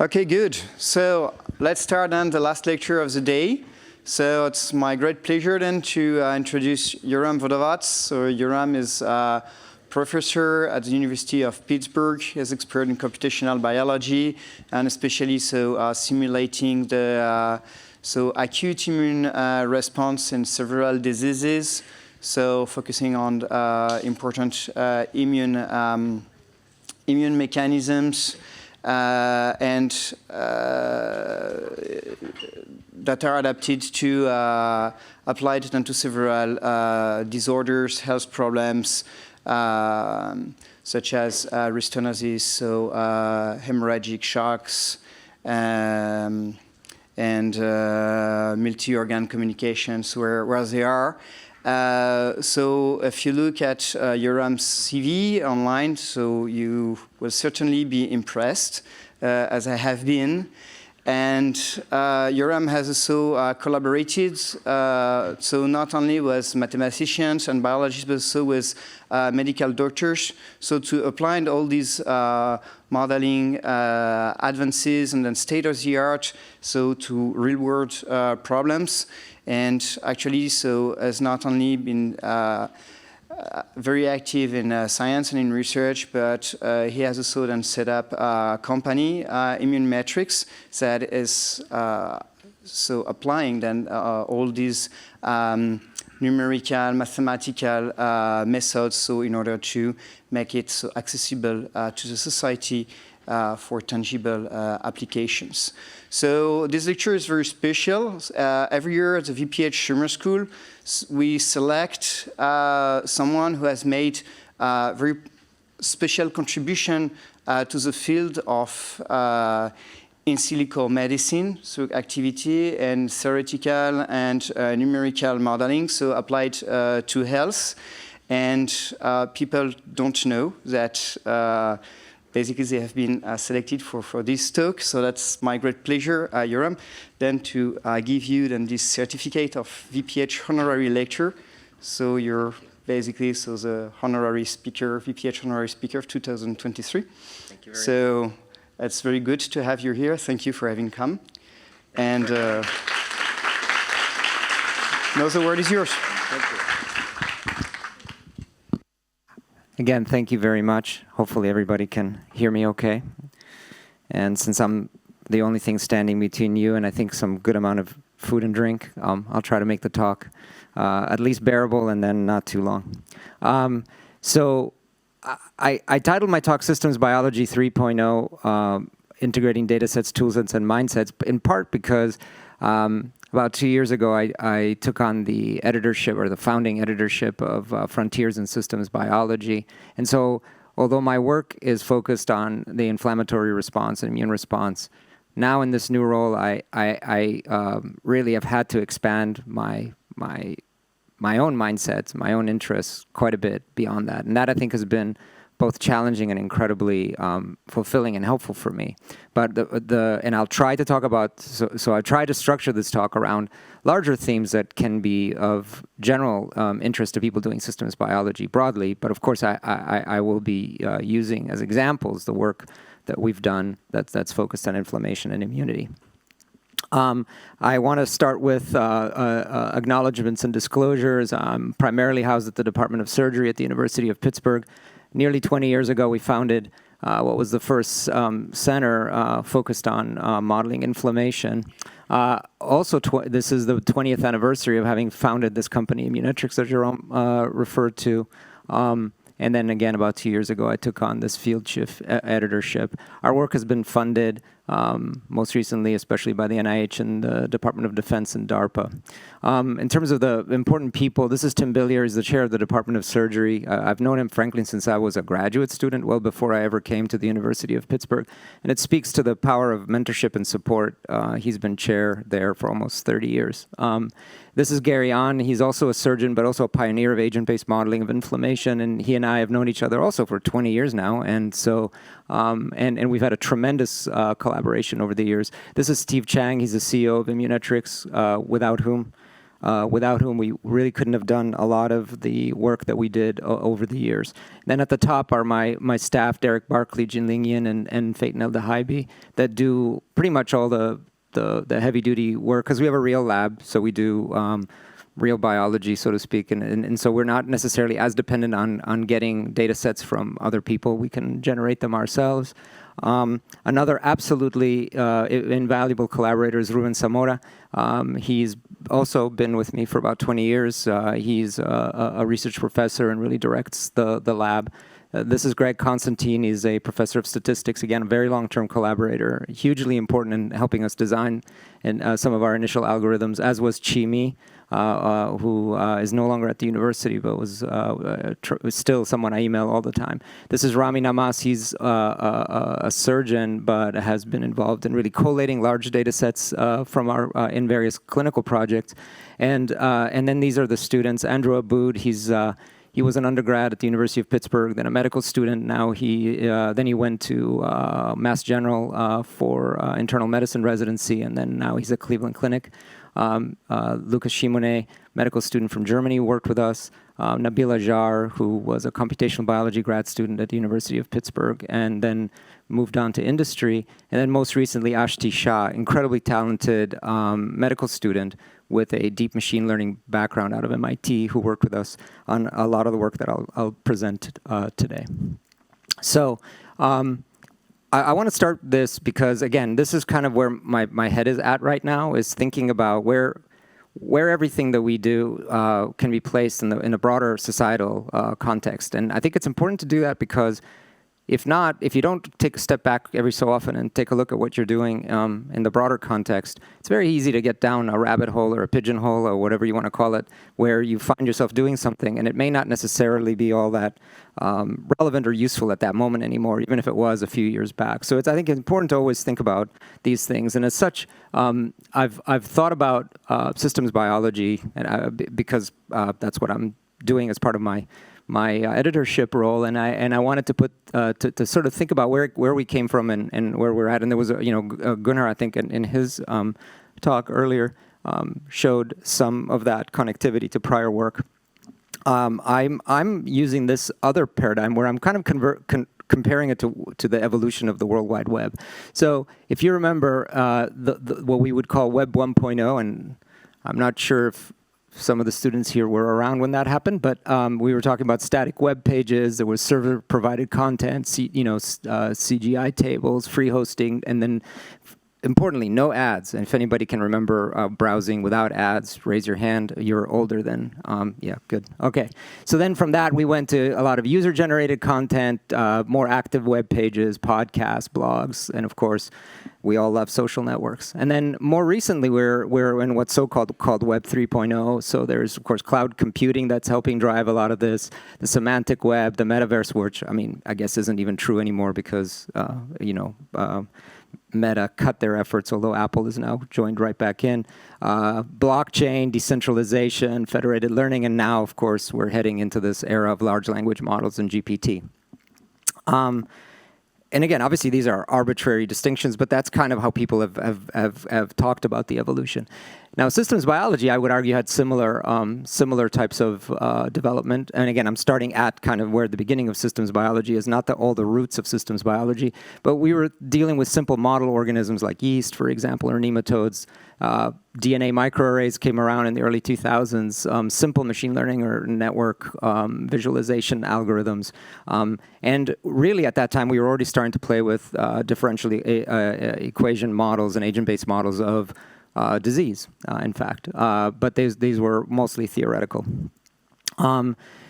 Okay, good. So let's start then the last lecture of the day. So it's my great pleasure then to introduce Yoram Vodovotz. So Yoram is a professor at the University of Pittsburgh. He is expert in computational biology and especially simulating the acute immune response in several diseases. So focusing on important immune mechanisms and that are adapted to applied then to several disorders, health problems, such as restenosis, so hemorrhagic shocks, and multi-organ communications where they are. So if you look at Yoram's CV online, so you will certainly be impressed, as I have been. And Yoram has also collaborated, so not only with mathematicians and biologists, but also with medical doctors. So to apply all these modeling advances and then state-of-the-art, so to real-world problems. And actually, so has not only been very active in science and in research, but he has also then set up a company, Immune Metrics, that is so applying then all these numerical, mathematical methods, so in order to make it so accessible to the society for tangible applications. So this lecture is very special. Every year at the VPH Summer School, we select someone who has made a very special contribution to the field of in silico medicine, so activity and theoretical and numerical modeling, so applied to health. And people don't know that basically, they have been selected for this talk, so that's my great pleasure, Yoram, then to give you then this certificate of VPH Honorary Lecturer. So you're basically the honorary speaker, VPH Honorary Speaker of 2023. Thank you very much. So it's very good to have you here. Thank you for having come. And now the word is yours. Thank you. Again, thank you very much. Hopefully everybody can hear me okay. And since I'm the only thing standing between you and I think some good amount of food and drink, I'll try to make the talk at least bearable and then not too long. So I titled my talk Systems Biology 3.0, Integrating Datasets, Toolsets, and Mindsets, in part because about 2 years ago, I took on the editorship, or the founding editorship of Frontiers in Systems Biology. And so, although my work is focused on the inflammatory response and immune response, now in this new role, I really have had to expand my own mindsets, my own interests quite a bit beyond that. And that, I think, has been both challenging and incredibly fulfilling and helpful for me. But and I'll try to talk about, so I try to structure this talk around larger themes that can be of general interest to people doing systems biology broadly. But of course, I will be using as examples the work that we've done that's focused on inflammation and immunity. I want to start with acknowledgments and disclosures. I'm primarily housed at the Department of Surgery at the University of Pittsburgh. Nearly 20 years ago, we founded what was the first center focused on modeling inflammation. Also, this is the 20th anniversary of having founded this company, Immunetrics, that Yoram referred to. And then again, about 2 years ago, I took on this field shift editorship. Our work has been funded most recently, especially by the NIH and the Department of Defense and DARPA. In terms of the important people, this is Tim Billier. He's the chair of the Department of Surgery. I've known him, frankly, since I was a graduate student, well before I ever came to the University of Pittsburgh. And it speaks to the power of mentorship and support. He's been chair there for almost 30 years. This is Gary Ahn. He's also a surgeon, but also a pioneer of agent-based modeling of inflammation. And he and I have known each other also for 20 years now. And so, and we've had a tremendous collaboration over the years. This is Steve Chang. He's the CEO of Immunetrics, without whom without whom we really couldn't have done a lot of the work that we did over the years. Then at the top are my staff, Derek Barkley, Jin Lingyan, and Phaeton El-Dahaibi, that do pretty much all the heavy-duty work, because we have a real lab, so we do real biology, so to speak, and so we're not necessarily as dependent on getting data sets from other people. We can generate them ourselves. Another absolutely invaluable collaborator is Ruben Zamora. He's also been with me for about 20 years. He's a research professor and really directs the lab. This is Greg Constantine. He's a professor of statistics, again, a very long-term collaborator, hugely important in helping us design some of our initial algorithms, as was Chi Mi, who is no longer at the university, but was still someone I email all the time. This is Rami Namas. He's a surgeon, but has been involved in really collating large data sets from our in various clinical projects. And then these are the students. Andrew Aboud, he was an undergrad at the University of Pittsburgh, then a medical student. Now then he went to Mass General for internal medicine residency, and then now he's at Cleveland Clinic. Lucas Shimone, medical student from Germany, worked with us. Nabila Jar, who was a computational biology grad student at the University of Pittsburgh, and then moved on to industry. And then most recently, Ashti Shah, incredibly talented medical student with a deep machine learning background out of MIT, who worked with us on a lot of the work that I'll present today. So I want to start this because, again, this is kind of where my head is at right now, is thinking about where everything that we do can be placed in a broader societal context. And I think it's important to do that because if you don't take a step back every so often and take a look at what you're doing in the broader context, it's very easy to get down a rabbit hole or a pigeonhole or whatever you want to call it, where you find yourself doing something and it may not necessarily be all that relevant or useful at that moment anymore, even if it was a few years back. So I think it's important to always think about these things. And as such, I've thought about systems biology because that's what I'm doing as part of my editorship role, and I wanted to put to sort of think about where we came from and where we're at. And there was Gunnar, I think, in his talk earlier showed some of that connectivity to prior work. I'm using this other paradigm where I'm kind of comparing it to the evolution of the World Wide Web. So if you remember what we would call Web 1.0, and I'm not sure if some of the students here were around when that happened, but we were talking about static web pages. There was server-provided content, CGI tables, free hosting, and then, importantly, no ads. And if anybody can remember browsing without ads, raise your hand. You're older than, yeah, good. Okay. So then from that, we went to a lot of user-generated content, more active web pages, podcasts, blogs, and of course, we all love social networks. And then more recently, we're in what's called Web 3.0. So there's, of course, cloud computing that's helping drive a lot of this, the semantic web, the metaverse, which, I mean, I guess isn't even true anymore because, Meta cut their efforts, although Apple is now joined right back in. Blockchain, decentralization, federated learning, and now, of course, we're heading into this era of large language models and GPT. And again, obviously, these are arbitrary distinctions, but that's kind of how people have talked about the evolution. Now, systems biology, I would argue, had similar types of development. And again, I'm starting at kind of where the beginning of systems biology is, not all the roots of systems biology, but we were dealing with simple model organisms like yeast, for example, or nematodes. DNA microarrays came around in the early 2000s, simple machine learning or network visualization algorithms. And really, at that time, we were already starting to play with differential equation models and agent-based models of disease, in fact. But these were mostly theoretical.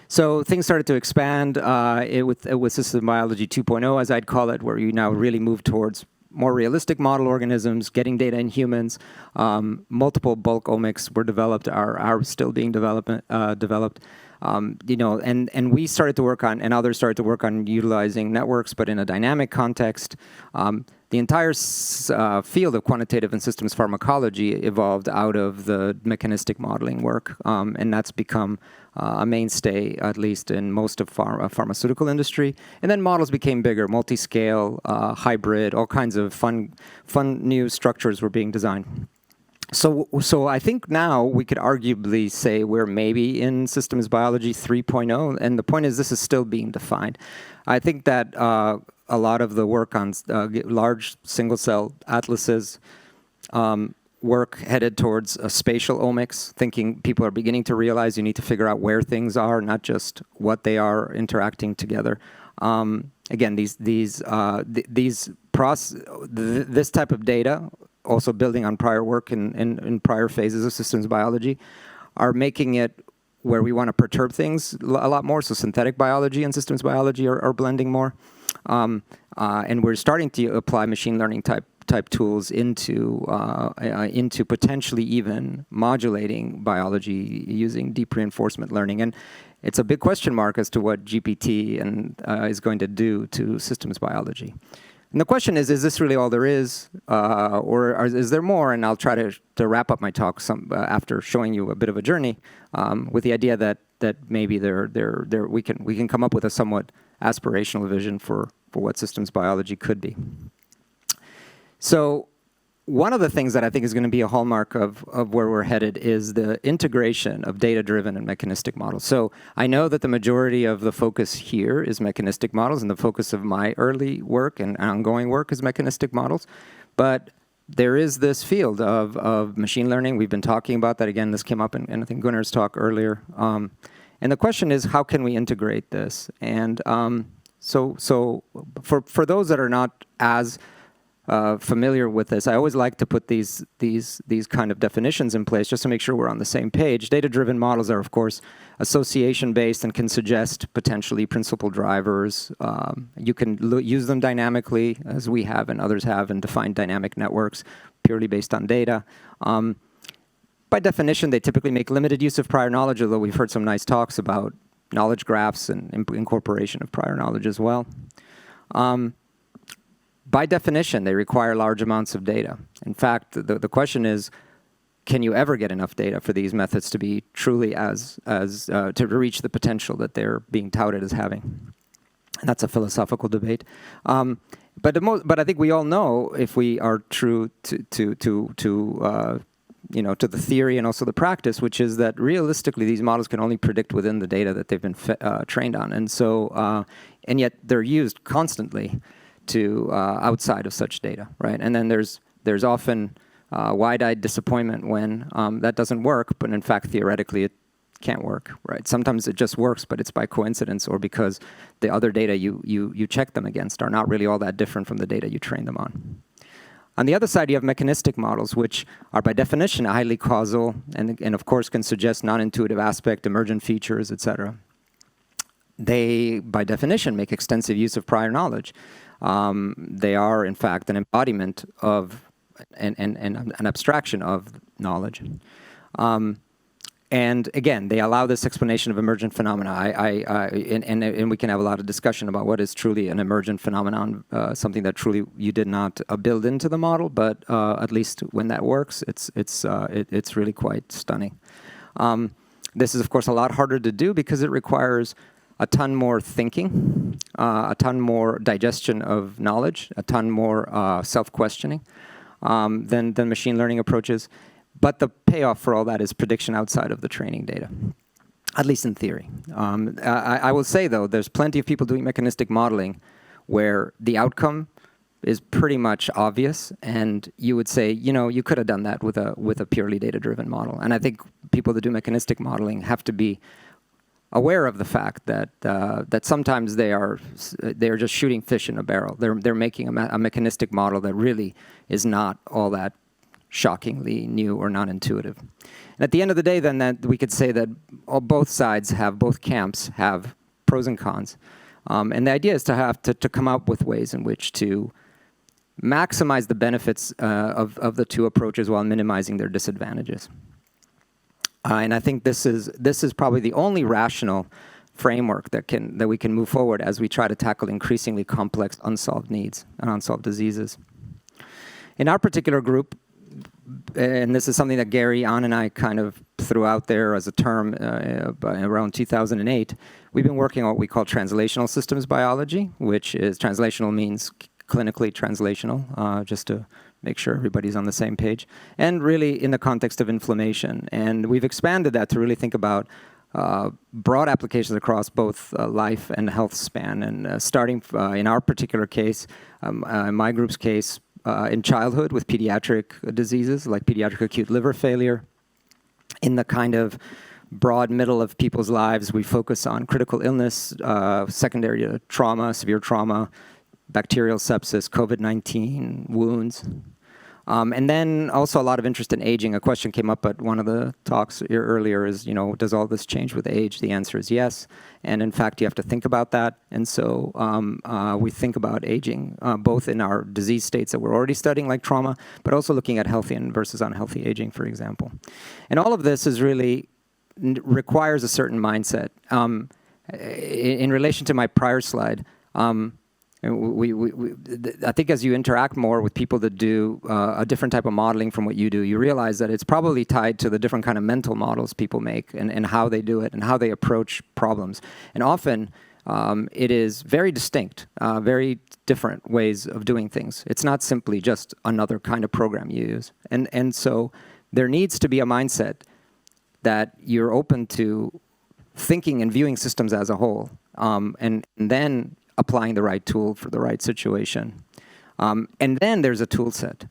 So things started to expand with system biology 2.0, as I'd call it, where you now really move towards more realistic model organisms, getting data in humans. Multiple bulk omics were developed, are still being developed. And we started to work on, and others started to work on utilizing networks, but in a dynamic context. The entire field of quantitative and systems pharmacology evolved out of the mechanistic modeling work, and that's become a mainstay, at least in most of pharmaceutical industry. And then models became bigger, multi-scale, hybrid, all kinds of fun new structures were being designed. So I think now we could arguably say we're maybe in systems biology 3.0, and the point is this is still being defined. I think that a lot of the work on large single-cell atlases, work headed towards spatial omics, thinking people are beginning to realize you need to figure out where things are, not just what they are interacting together. Again, this type of data, also building on prior work in prior phases of systems biology, are making it where we want to perturb things a lot more. So synthetic biology and systems biology are blending more. And we're starting to apply machine learning type tools into potentially even modulating biology using deep reinforcement learning. And it's a big question mark as to what GPT is going to do to systems biology. And the question is this really all there is, or is there more? And I'll try to wrap up my talk after showing you a bit of a journey with the idea that maybe we can come up with a somewhat aspirational vision for what systems biology could be. So one of the things that I think is going to be a hallmark of where we're headed is the integration of data-driven and mechanistic models. So I know that the majority of the focus here is mechanistic models, and the focus of my early work and ongoing work is mechanistic models. But there is this field of machine learning. We've been talking about that. Again, this came up in I think Gunnar's talk earlier. And the question is, how can we integrate this? And so for those that are not as familiar with this, I always like to put these kind of definitions in place just to make sure we're on the same page. Data-driven models are, of course, association-based and can suggest potentially principal drivers. You can use them dynamically, as we have and others have, and define dynamic networks purely based on data. By definition, they typically make limited use of prior knowledge, although we've heard some nice talks about knowledge graphs and incorporation of prior knowledge as well. By definition, they require large amounts of data. In fact, the question is, can you ever get enough data for these methods to be truly to reach the potential that they're being touted as having? And that's a philosophical debate. But I think we all know, if we are true to the theory and also the practice, which is that realistically these models can only predict within the data that they've been trained on, and so and yet they're used constantly to outside of such data, right? And then there's often wide-eyed disappointment when that doesn't work, but in fact theoretically it can't work, right? Sometimes it just works, but it's by coincidence or because the other data you check them against are not really all that different from the data you train them on. On the other side, you have mechanistic models, which are by definition highly causal and of course can suggest non-intuitive aspect, emergent features, etc. They, by definition, make extensive use of prior knowledge. They are, in fact, an embodiment of an abstraction of knowledge. And again, they allow this explanation of emergent phenomena. And we can have a lot of discussion about what is truly an emergent phenomenon, something that truly you did not build into the model, but at least when that works, it's really quite stunning. This is, of course, a lot harder to do because it requires a ton more thinking, a ton more digestion of knowledge, a ton more self-questioning than machine learning approaches. But the payoff for all that is prediction outside of the training data, at least in theory. I will say, though, there's plenty of people doing mechanistic modeling where the outcome is pretty much obvious, and you would say, you could have done that with a purely data-driven model. And I think people that do mechanistic modeling have to be aware of the fact that sometimes they're just shooting fish in a barrel. They're making a mechanistic model that really is not all that shockingly new or non-intuitive. And at the end of the day, then, that we could say that both camps have pros and cons. And the idea is to have to come up with ways in which to maximize the benefits of the two approaches while minimizing their disadvantages. And I think this is probably the only rational framework that we can move forward as we try to tackle increasingly complex unsolved needs and unsolved diseases. In our particular group, and this is something that Gary, An, and I kind of threw out there as a term around 2008, we've been working on what we call Translational Systems Biology, which is translational means clinically translational, just to make sure everybody's on the same page, and really in the context of inflammation. And we've expanded that to really think about broad applications across both life and health span. And starting in our particular case, in my group's case, in childhood with pediatric diseases like pediatric acute liver failure. In the kind of broad middle of people's lives, we focus on critical illness, secondary to trauma, severe trauma, bacterial sepsis, COVID-19, wounds. And then also a lot of interest in aging. A question came up at one of the talks earlier is, does all this change with age? The answer is yes. And in fact, you have to think about that. And so we think about aging, both in our disease states that we're already studying, like trauma, but also looking at healthy versus unhealthy aging, for example. And all of this is really requires a certain mindset. In relation to my prior slide, I think as you interact more with people that do a different type of modeling from what you do, you realize that it's probably tied to the different kind of mental models people make and how they do it and how they approach problems. And often it is very distinct, very different ways of doing things. It's not simply just another kind of program you use. And so there needs to be a mindset that you're open to thinking and viewing systems as a whole, and then applying the right tool for the right situation. And then there's a tool set.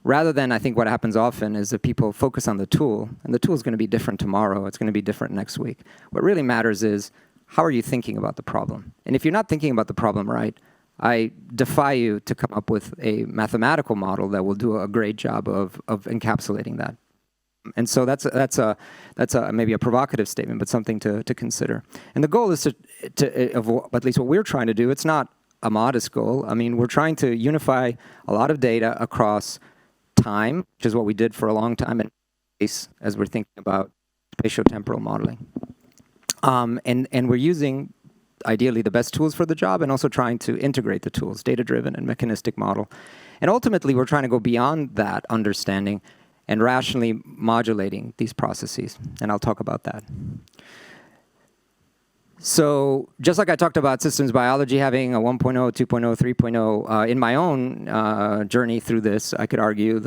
Rather than, I think what happens often is that people focus on the tool, and the tool is going to be different tomorrow, it's going to be different next week. What really matters is, how are you thinking about the problem? And if you're not thinking about the problem right, I defy you to come up with a mathematical model that will do a great job of encapsulating that. And so that's maybe a provocative statement, but something to consider. And the goal is to at least what we're trying to do, it's not a modest goal. I mean, we're trying to unify a lot of data across time, which is what we did for a long time, and space, as we're thinking about spatiotemporal modeling. And we're using, ideally, the best tools for the job, and also trying to integrate the tools, data-driven and mechanistic model. And ultimately, we're trying to go beyond that understanding and rationally modulating these processes. And I'll talk about that. So just like I talked about systems biology having a 1.0, 2.0, 3.0, in my own journey through this, I could argue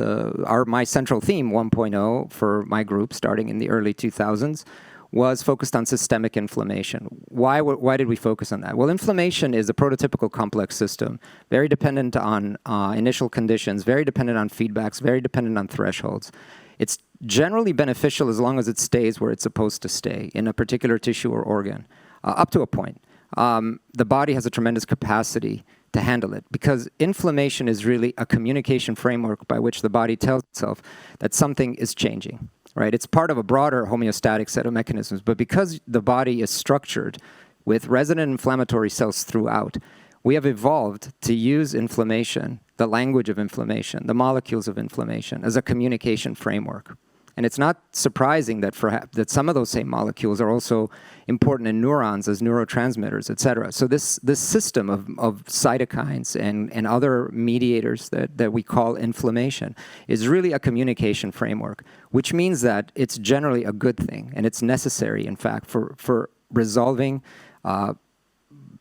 my central theme, 1.0, for my group starting in the early 2000s, was focused on systemic inflammation. Why did we focus on that? Well, inflammation is a prototypical complex system, very dependent on initial conditions, very dependent on feedbacks, very dependent on thresholds. It's generally beneficial as long as it stays where it's supposed to stay, in a particular tissue or organ, up to a point. The body has a tremendous capacity to handle it, because inflammation is really a communication framework by which the body tells itself that something is changing. Right? It's part of a broader homeostatic set of mechanisms, but because the body is structured with resident inflammatory cells throughout, we have evolved to use inflammation, the language of inflammation, the molecules of inflammation, as a communication framework. And it's not surprising that some of those same molecules are also important in neurons as neurotransmitters, et cetera. So this system of cytokines and other mediators that we call inflammation is really a communication framework, which means that it's generally a good thing, and it's necessary, in fact, for resolving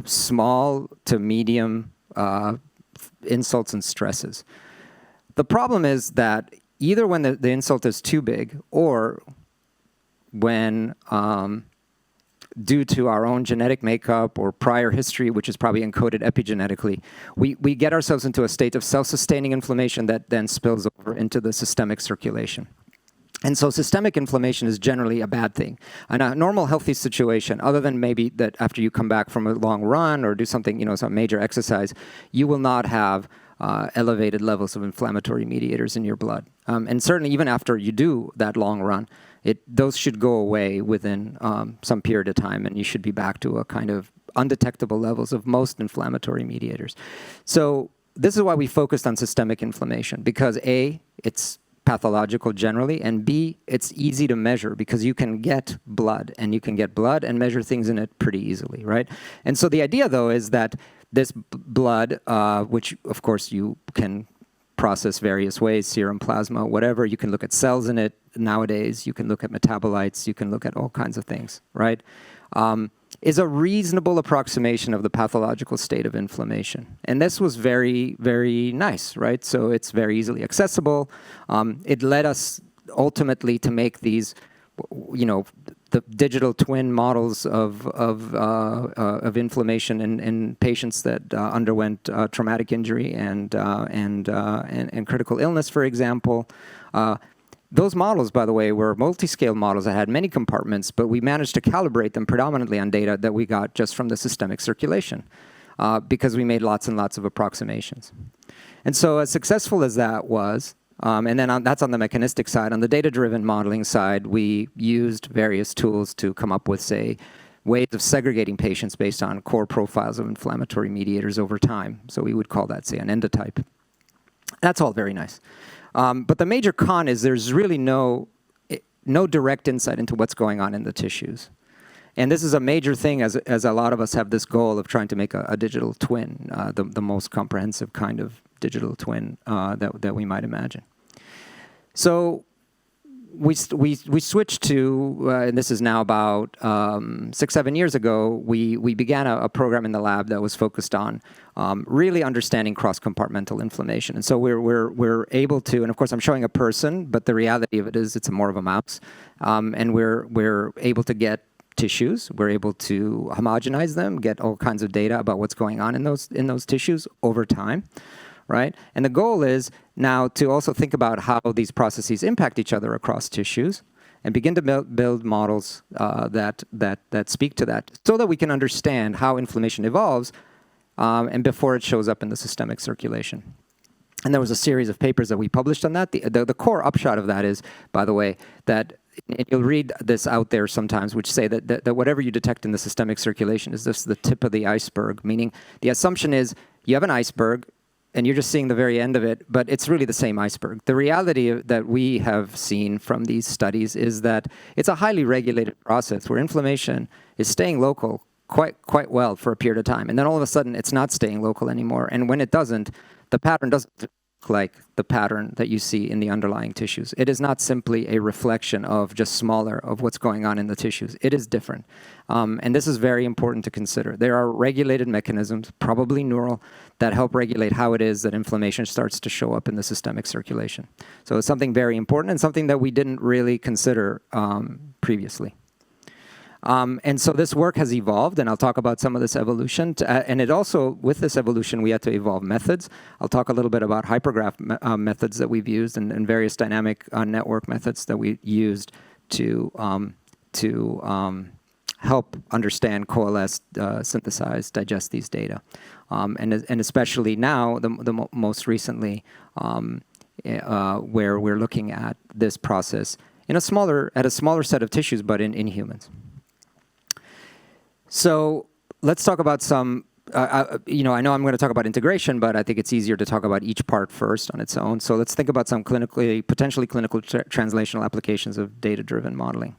small to medium insults and stresses. The problem is that either when the insult is too big, or when, due to our own genetic makeup or prior history, which is probably encoded epigenetically, we get ourselves into a state of self-sustaining inflammation that then spills over into the systemic circulation. And so systemic inflammation is generally a bad thing. In a normal, healthy situation, other than maybe that after you come back from a long run or do something, some major exercise, you will not have elevated levels of inflammatory mediators in your blood. And certainly even after you do that long run, those should go away within some period of time, and you should be back to a kind of undetectable levels of most inflammatory mediators. So this is why we focused on systemic inflammation, because A, it's pathological generally, and B, it's easy to measure because you can get blood, and you can get blood and measure things in it pretty easily, right? And so the idea, though, is that this blood, which of course you can process various ways, serum, plasma, whatever, you can look at cells in it nowadays, you can look at metabolites, you can look at all kinds of things, right? is a reasonable approximation of the pathological state of inflammation. And this was very, very nice, right? So it's very easily accessible. It led us ultimately to make these, the digital twin models of inflammation in patients that underwent traumatic injury and critical illness, for example. Those models, by the way, were multi-scale models that had many compartments, but we managed to calibrate them predominantly on data that we got just from the systemic circulation because we made lots and lots of approximations. And so as successful as that was, and then that's on the mechanistic side. On the data-driven modeling side, we used various tools to come up with, say, ways of segregating patients based on core profiles of inflammatory mediators over time. So we would call that, say, an endotype. That's all very nice. But the major con is there's really no direct insight into what's going on in the tissues. And this is a major thing as a lot of us have this goal of trying to make a digital twin, the most comprehensive kind of digital twin that we might imagine. So we switched to, and this is now about 6-7 years ago, we began a program in the lab that was focused on really understanding cross-compartmental inflammation. And so we're able to, and of course I'm showing a person, but the reality of it is it's more of a mouse. And we're able to get tissues, we're able to homogenize them, get all kinds of data about what's going on in those tissues over time. Right? And the goal is now to also think about how these processes impact each other across tissues and begin to build models that speak to that so that we can understand how inflammation evolves and before it shows up in the systemic circulation. And there was a series of papers that we published on that. The core upshot of that is, by the way, that and you'll read this out there sometimes, which say that whatever you detect in the systemic circulation is just the tip of the iceberg, meaning the assumption is you have an iceberg, and you're just seeing the very end of it, but it's really the same iceberg. The reality that we have seen from these studies is that it's a highly regulated process where inflammation is staying local quite well for a period of time. And then all of a sudden, it's not staying local anymore. And when it doesn't, the pattern doesn't look like the pattern that you see in the underlying tissues. It is not simply a reflection of just smaller of what's going on in the tissues. It is different. And this is very important to consider. There are regulated mechanisms, probably neural, that help regulate how it is that inflammation starts to show up in the systemic circulation. So it's something very important and something that we didn't really consider previously. And so this work has evolved, and I'll talk about some of this evolution. And it also, with this evolution, we had to evolve methods. I'll talk a little bit about hypergraph methods that we've used and various dynamic network methods that we used to help understand, coalesce, synthesize, digest these data. And especially now, the most recently, where we're looking at this process at a smaller set of tissues, but in humans. So let's talk about some, I know I'm going to talk about integration, but I think it's easier to talk about each part first on its own. So let's think about some potentially clinical translational applications of data-driven modeling.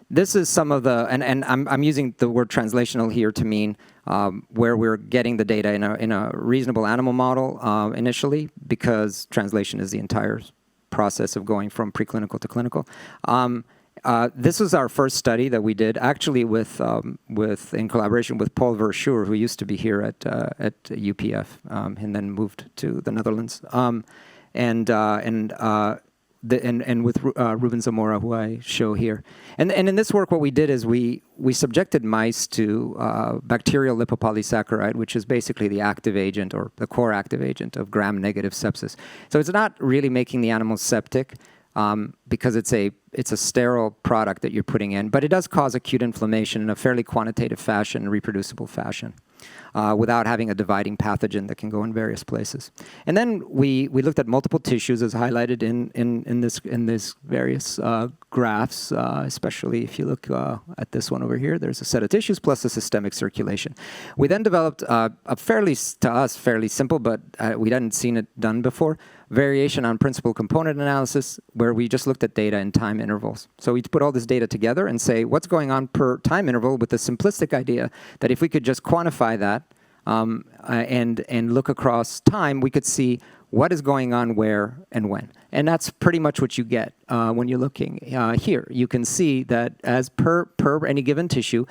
This is some of the, and I'm using the word translational here to mean where we're getting the data in a reasonable animal model initially, because translation is the entire process of going from preclinical to clinical. This was our first study that we did, actually in collaboration with Paul Verschuur, who used to be here at UPF and then moved to the Netherlands, and with Ruben Zamora, who I show here. And in this work, what we did is we subjected mice to bacterial lipopolysaccharide, which is basically the active agent or the core active agent of gram-negative sepsis. So it's not really making the animals septic, because it's a sterile product that you're putting in, but it does cause acute inflammation in a fairly quantitative fashion, reproducible fashion, without having a dividing pathogen that can go in various places. And then we looked at multiple tissues, as highlighted in this various graphs, especially if you look at this one over here. There's a set of tissues plus a systemic circulation. We then developed a fairly simple, but we hadn't seen it done before, variation on principal component analysis, where we just looked at data in time intervals. So we put all this data together and say, what's going on per time interval, with the simplistic idea that if we could just quantify that and look across time, we could see what is going on where and when. And that's pretty much what you get when you're looking here. You can see that as per any given tissue,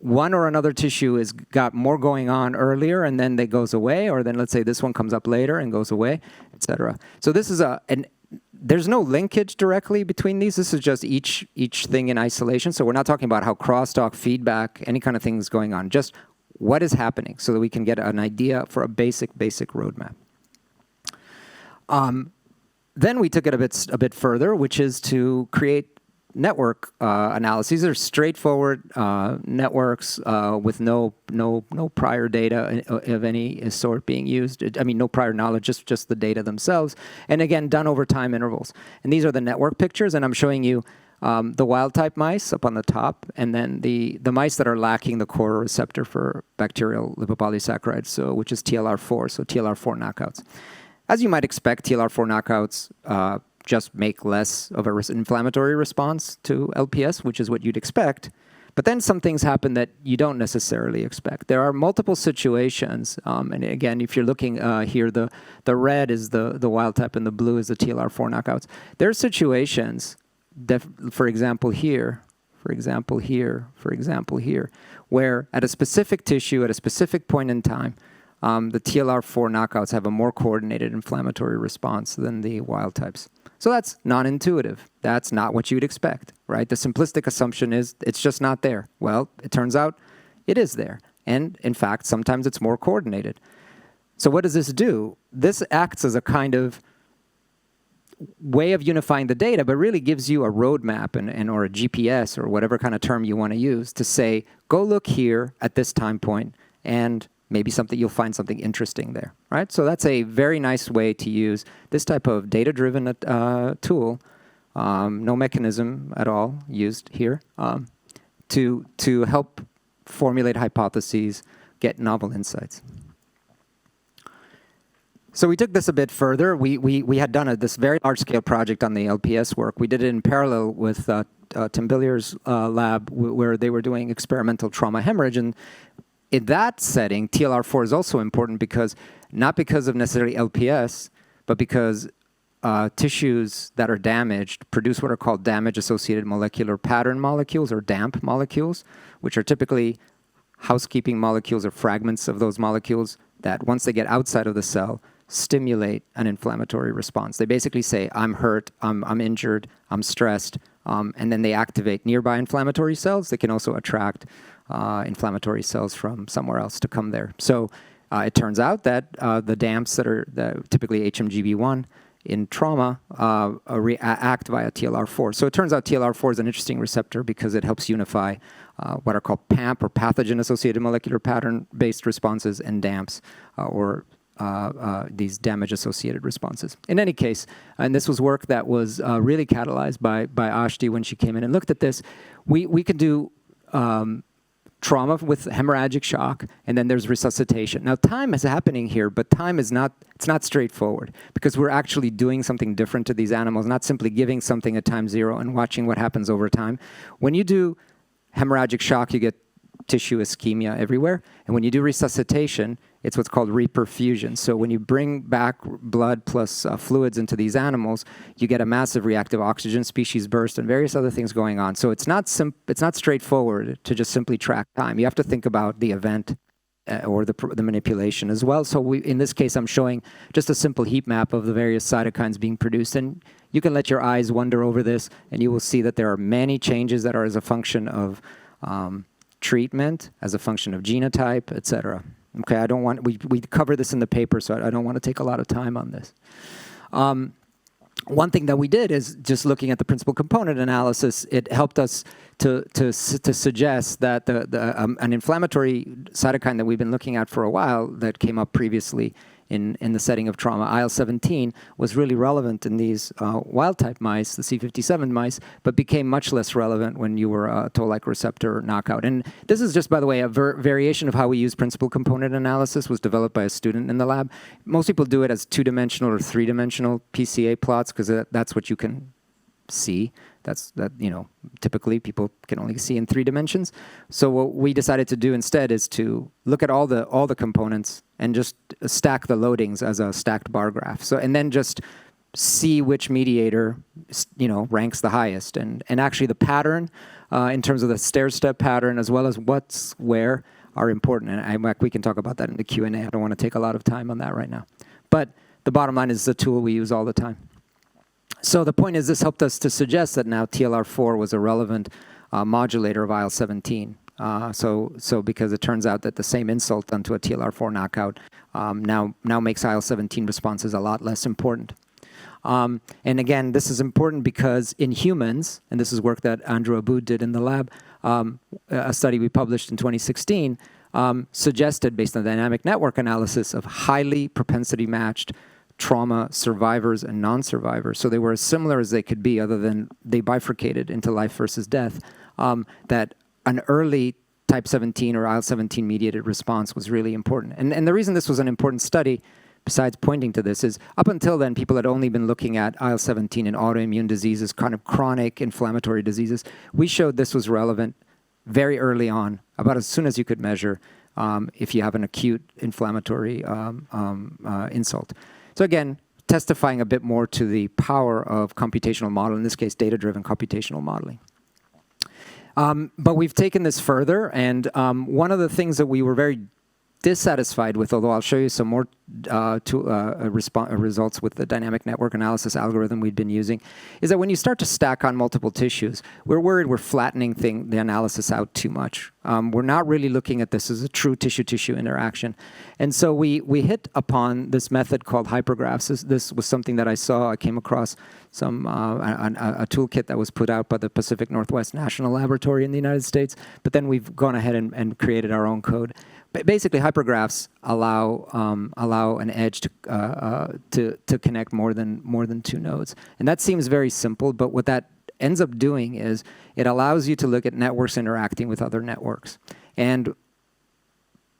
one or another tissue has got more going on earlier and then it goes away, or then let's say this one comes up later and goes away, et cetera. So this is there's no linkage directly between these. This is just each thing in isolation. So we're not talking about how crosstalk, feedback, any kind of thing is going on. Just what is happening so that we can get an idea for a basic roadmap. Then we took it a bit further, which is to create network analyses. These are straightforward networks with no prior data of any sort being used. I mean, no prior knowledge, just the data themselves. And again, done over time intervals. And these are the network pictures, and I'm showing you the wild-type mice up on the top, and then the mice that are lacking the core receptor for bacterial lipopolysaccharides, so which is TLR4, so TLR4 knockouts. As you might expect, TLR4 knockouts just make less of an inflammatory response to LPS, which is what you'd expect. But then some things happen that you don't necessarily expect. There are multiple situations, and again, if you're looking here, the red is the wild type and the blue is the TLR4 knockouts. There are situations that, for example here, where at a specific tissue, at a specific point in time, the TLR4 knockouts have a more coordinated inflammatory response than the wild types. So that's non-intuitive. That's not what you'd expect, right? The simplistic assumption is it's just not there. Well, it turns out it is there. And in fact, sometimes it's more coordinated. So what does this do? This acts as a kind of way of unifying the data, but really gives you a roadmap or a GPS or whatever kind of term you want to use to say, go look here at this time point, and maybe you'll find something interesting there, right? So that's a very nice way to use this type of data-driven tool, no mechanism at all used here, to help formulate hypotheses, get novel insights. So we took this a bit further. We had done this very large-scale project on the LPS work. We did it in parallel with Tim Billier's lab, where they were doing experimental trauma hemorrhage. And in that setting, TLR4 is also important not because of necessarily LPS, but because tissues that are damaged produce what are called damage-associated molecular pattern molecules, or DAMP molecules, which are typically housekeeping molecules or fragments of those molecules that, once they get outside of the cell, stimulate an inflammatory response. They basically say, I'm hurt, I'm injured, I'm stressed, and then they activate nearby inflammatory cells. They can also attract inflammatory cells from somewhere else to come there. So it turns out that the DAMPs that are typically HMGB1 in trauma act via TLR4. So it turns out TLR4 is an interesting receptor because it helps unify what are called PAMP, or pathogen-associated molecular pattern-based responses, and DAMPs, or these damage-associated responses. In any case, and this was work that was really catalyzed by Ashti when she came in and looked at this, we could do trauma with hemorrhagic shock, and then there's resuscitation. Now, time is happening here, but time is not straightforward, because we're actually doing something different to these animals, not simply giving something at time 0 and watching what happens over time. When you do hemorrhagic shock, you get tissue ischemia everywhere, and when you do resuscitation, it's what's called reperfusion. So when you bring back blood plus fluids into these animals, you get a massive reactive oxygen species burst and various other things going on. So it's not straightforward to just simply track time. You have to think about the event or the manipulation as well. So in this case, I'm showing just a simple heat map of the various cytokines being produced. And you can let your eyes wander over this, and you will see that there are many changes that are as a function of treatment, as a function of genotype, et cetera. Okay, we cover this in the paper, so I don't want to take a lot of time on this. One thing that we did is, just looking at the principal component analysis, it helped us to suggest that an inflammatory cytokine that we've been looking at for a while, that came up previously in the setting of trauma, IL-17, was really relevant in these wild-type mice, the C57 mice, but became much less relevant when you were a toll-like receptor knockout. And this is just, by the way, a variation of how we use principal component analysis. Was developed by a student in the lab. Most people do it as 2-dimensional or 3-dimensional PCA plots, because that's what you can see. Typically people can only see in 3 dimensions. So what we decided to do instead is to look at all the components and just stack the loadings as a stacked bar graph. So, and then just see which mediator, ranks the highest. And actually the pattern, in terms of the stair-step pattern, as well as what's where, are important. And we can talk about that in the Q&A. I don't want to take a lot of time on that right now. But the bottom line is the tool we use all the time. So the point is, this helped us to suggest that now TLR4 was a relevant modulator of IL-17. So because it turns out that the same insult done to a TLR4 knockout now makes IL-17 responses a lot less important. And again, this is important because in humans, and this is work that Andrew Aboud did in the lab, a study we published in 2016, suggested, based on dynamic network analysis, of highly propensity-matched trauma survivors and non-survivors. So they were as similar as they could be, other than they bifurcated into life versus death, that an early type 17 or IL-17 mediated response was really important. And the reason this was an important study, besides pointing to this, is up until then, people had only been looking at IL-17 in autoimmune diseases, kind of chronic inflammatory diseases. We showed this was relevant very early on, about as soon as you could measure, if you have an acute inflammatory insult. So again, testifying a bit more to the power of computational modeling, in this case, data-driven computational modeling. But we've taken this further, and one of the things that we were very dissatisfied with, although I'll show you some more results with the dynamic network analysis algorithm we'd been using, is that when you start to stack on multiple tissues, we're worried we're flattening the analysis out too much. We're not really looking at this as a true tissue-tissue interaction. And so we hit upon this method called hypergraphs. This was something that I came across a toolkit that was put out by the Pacific Northwest National Laboratory in the United States, but then we've gone ahead and created our own code. Basically, hypergraphs allow an edge to connect more than two nodes, and that seems very simple. But what that ends up doing is it allows you to look at networks interacting with other networks. And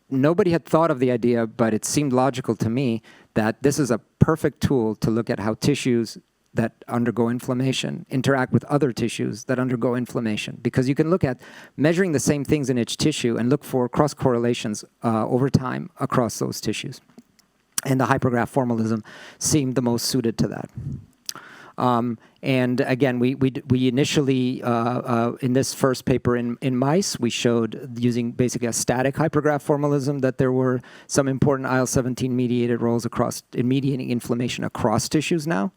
nobody had thought of the idea, but it seemed logical to me that this is a perfect tool to look at how tissues that undergo inflammation interact with other tissues that undergo inflammation. Because you can look at measuring the same things in each tissue and look for cross-correlations over time across those tissues. And the hypergraph formalism seemed the most suited to that. And again, we initially, in this first paper in mice, we showed, using basically a static hypergraph formalism, that there were some important IL-17 mediated roles in mediating inflammation across tissues now.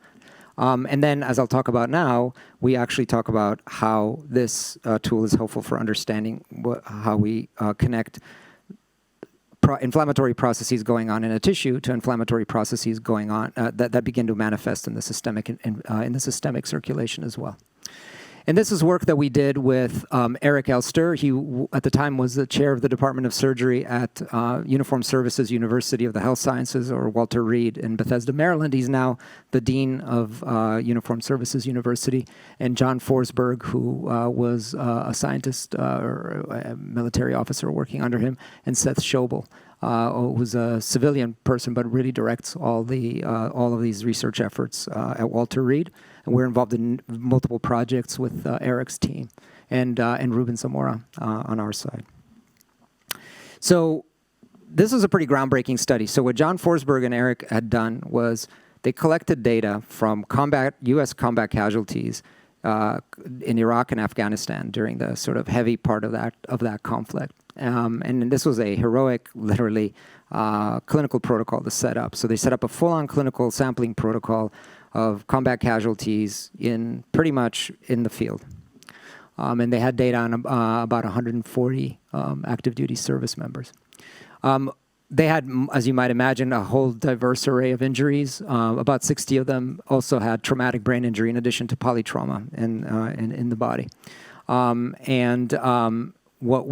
And then, as I'll talk about now, we actually talk about how this tool is helpful for understanding how we connect inflammatory processes going on in a tissue to inflammatory processes going on that begin to manifest in the systemic circulation as well. And this is work that we did with Eric Elster. He, at the time, was the chair of the Department of Surgery at Uniformed Services University of the Health Sciences, or Walter Reed, in Bethesda, Maryland. He's now the dean of Uniformed Services University. And John Forsberg, who was a scientist or a military officer working under him, and Seth Schobel, who's a civilian person but really directs all of these research efforts at Walter Reed. And we're involved in multiple projects with Eric's team and Ruben Zamora on our side. So this was a pretty groundbreaking study. So what John Forsberg and Eric had done was they collected data from U.S. combat casualties in Iraq and Afghanistan during the sort of heavy part of that conflict. And this was a heroic, literally, clinical protocol to set up. So they set up a full-on clinical sampling protocol of combat casualties pretty much in the field. And they had data on about 140 active duty service members. They had, as you might imagine, a whole diverse array of injuries. About 60 of them also had traumatic brain injury in addition to polytrauma in the body. What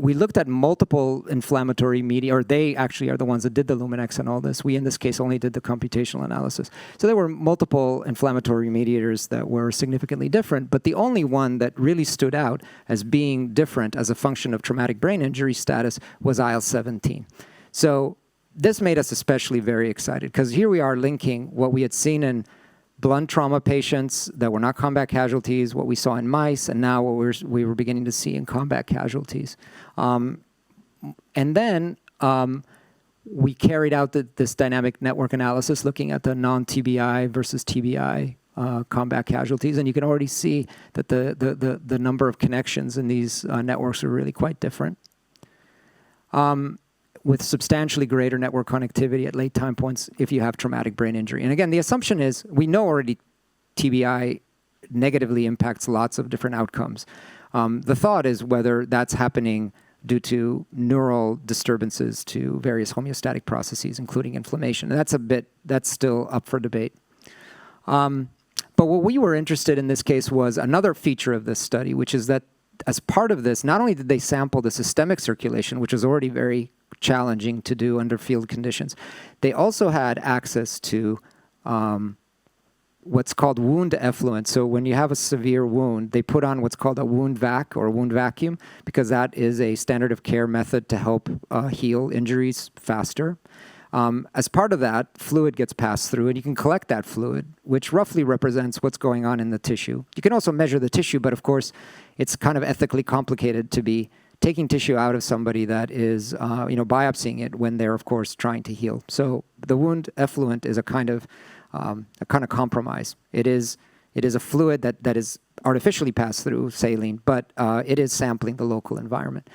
we looked at multiple inflammatory media, or they actually are the ones that did the Luminex and all this. We, in this case, only did the computational analysis. So there were multiple inflammatory mediators that were significantly different, but the only one that really stood out as being different as a function of traumatic brain injury status was IL-17. So this made us especially very excited, because here we are linking what we had seen in blunt trauma patients that were not combat casualties, what we saw in mice, and now what we were beginning to see in combat casualties. And then we carried out this dynamic network analysis looking at the non-TBI versus TBI combat casualties, and you can already see that the number of connections in these networks are really quite different, with substantially greater network connectivity at late time points if you have traumatic brain injury. And again, the assumption is we know already TBI negatively impacts lots of different outcomes. The thought is whether that's happening due to neural disturbances to various homeostatic processes, including inflammation. And that's still up for debate. But what we were interested in this case was another feature of this study, which is that as part of this, not only did they sample the systemic circulation, which was already very challenging to do under field conditions, they also had access to what's called wound effluent. So when you have a severe wound, they put on what's called a wound vac or wound vacuum, because that is a standard of care method to help heal injuries faster. As part of that, fluid gets passed through, and you can collect that fluid, which roughly represents what's going on in the tissue. You can also measure the tissue, but of course, it's kind of ethically complicated to be taking tissue out of somebody that is, biopsying it when they're, of course, trying to heal. So the wound effluent is a kind of compromise. It is a fluid that is artificially passed through saline, but it is sampling the local environment.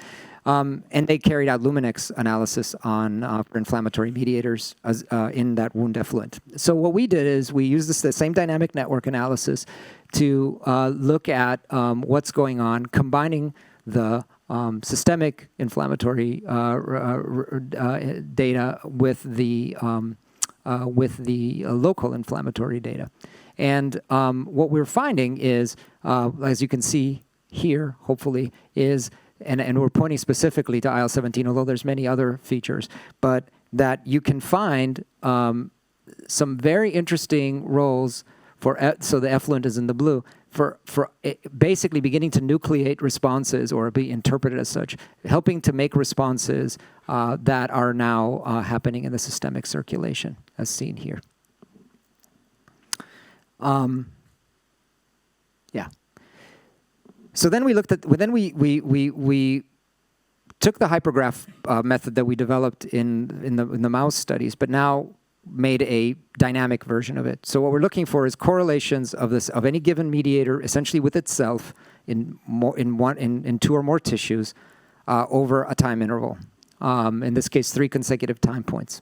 And they carried out Luminex analysis on for inflammatory mediators in that wound effluent. So what we did is we used the same dynamic network analysis to look at what's going on, combining the systemic inflammatory data with the local inflammatory data. And what we're finding is, as you can see here, hopefully, is, and we're pointing specifically to IL-17, although there's many other features, but that you can find some very interesting roles for, so the effluent is in the blue, for basically beginning to nucleate responses or be interpreted as such, helping to make responses that are now happening in the systemic circulation, as seen here. Yeah. So then we looked at, we took the hypergraph method that we developed in the mouse studies, but now made a dynamic version of it. So what we're looking for is correlations of any given mediator, essentially with itself, in two or more tissues over a time interval. In this case, 3 consecutive time points.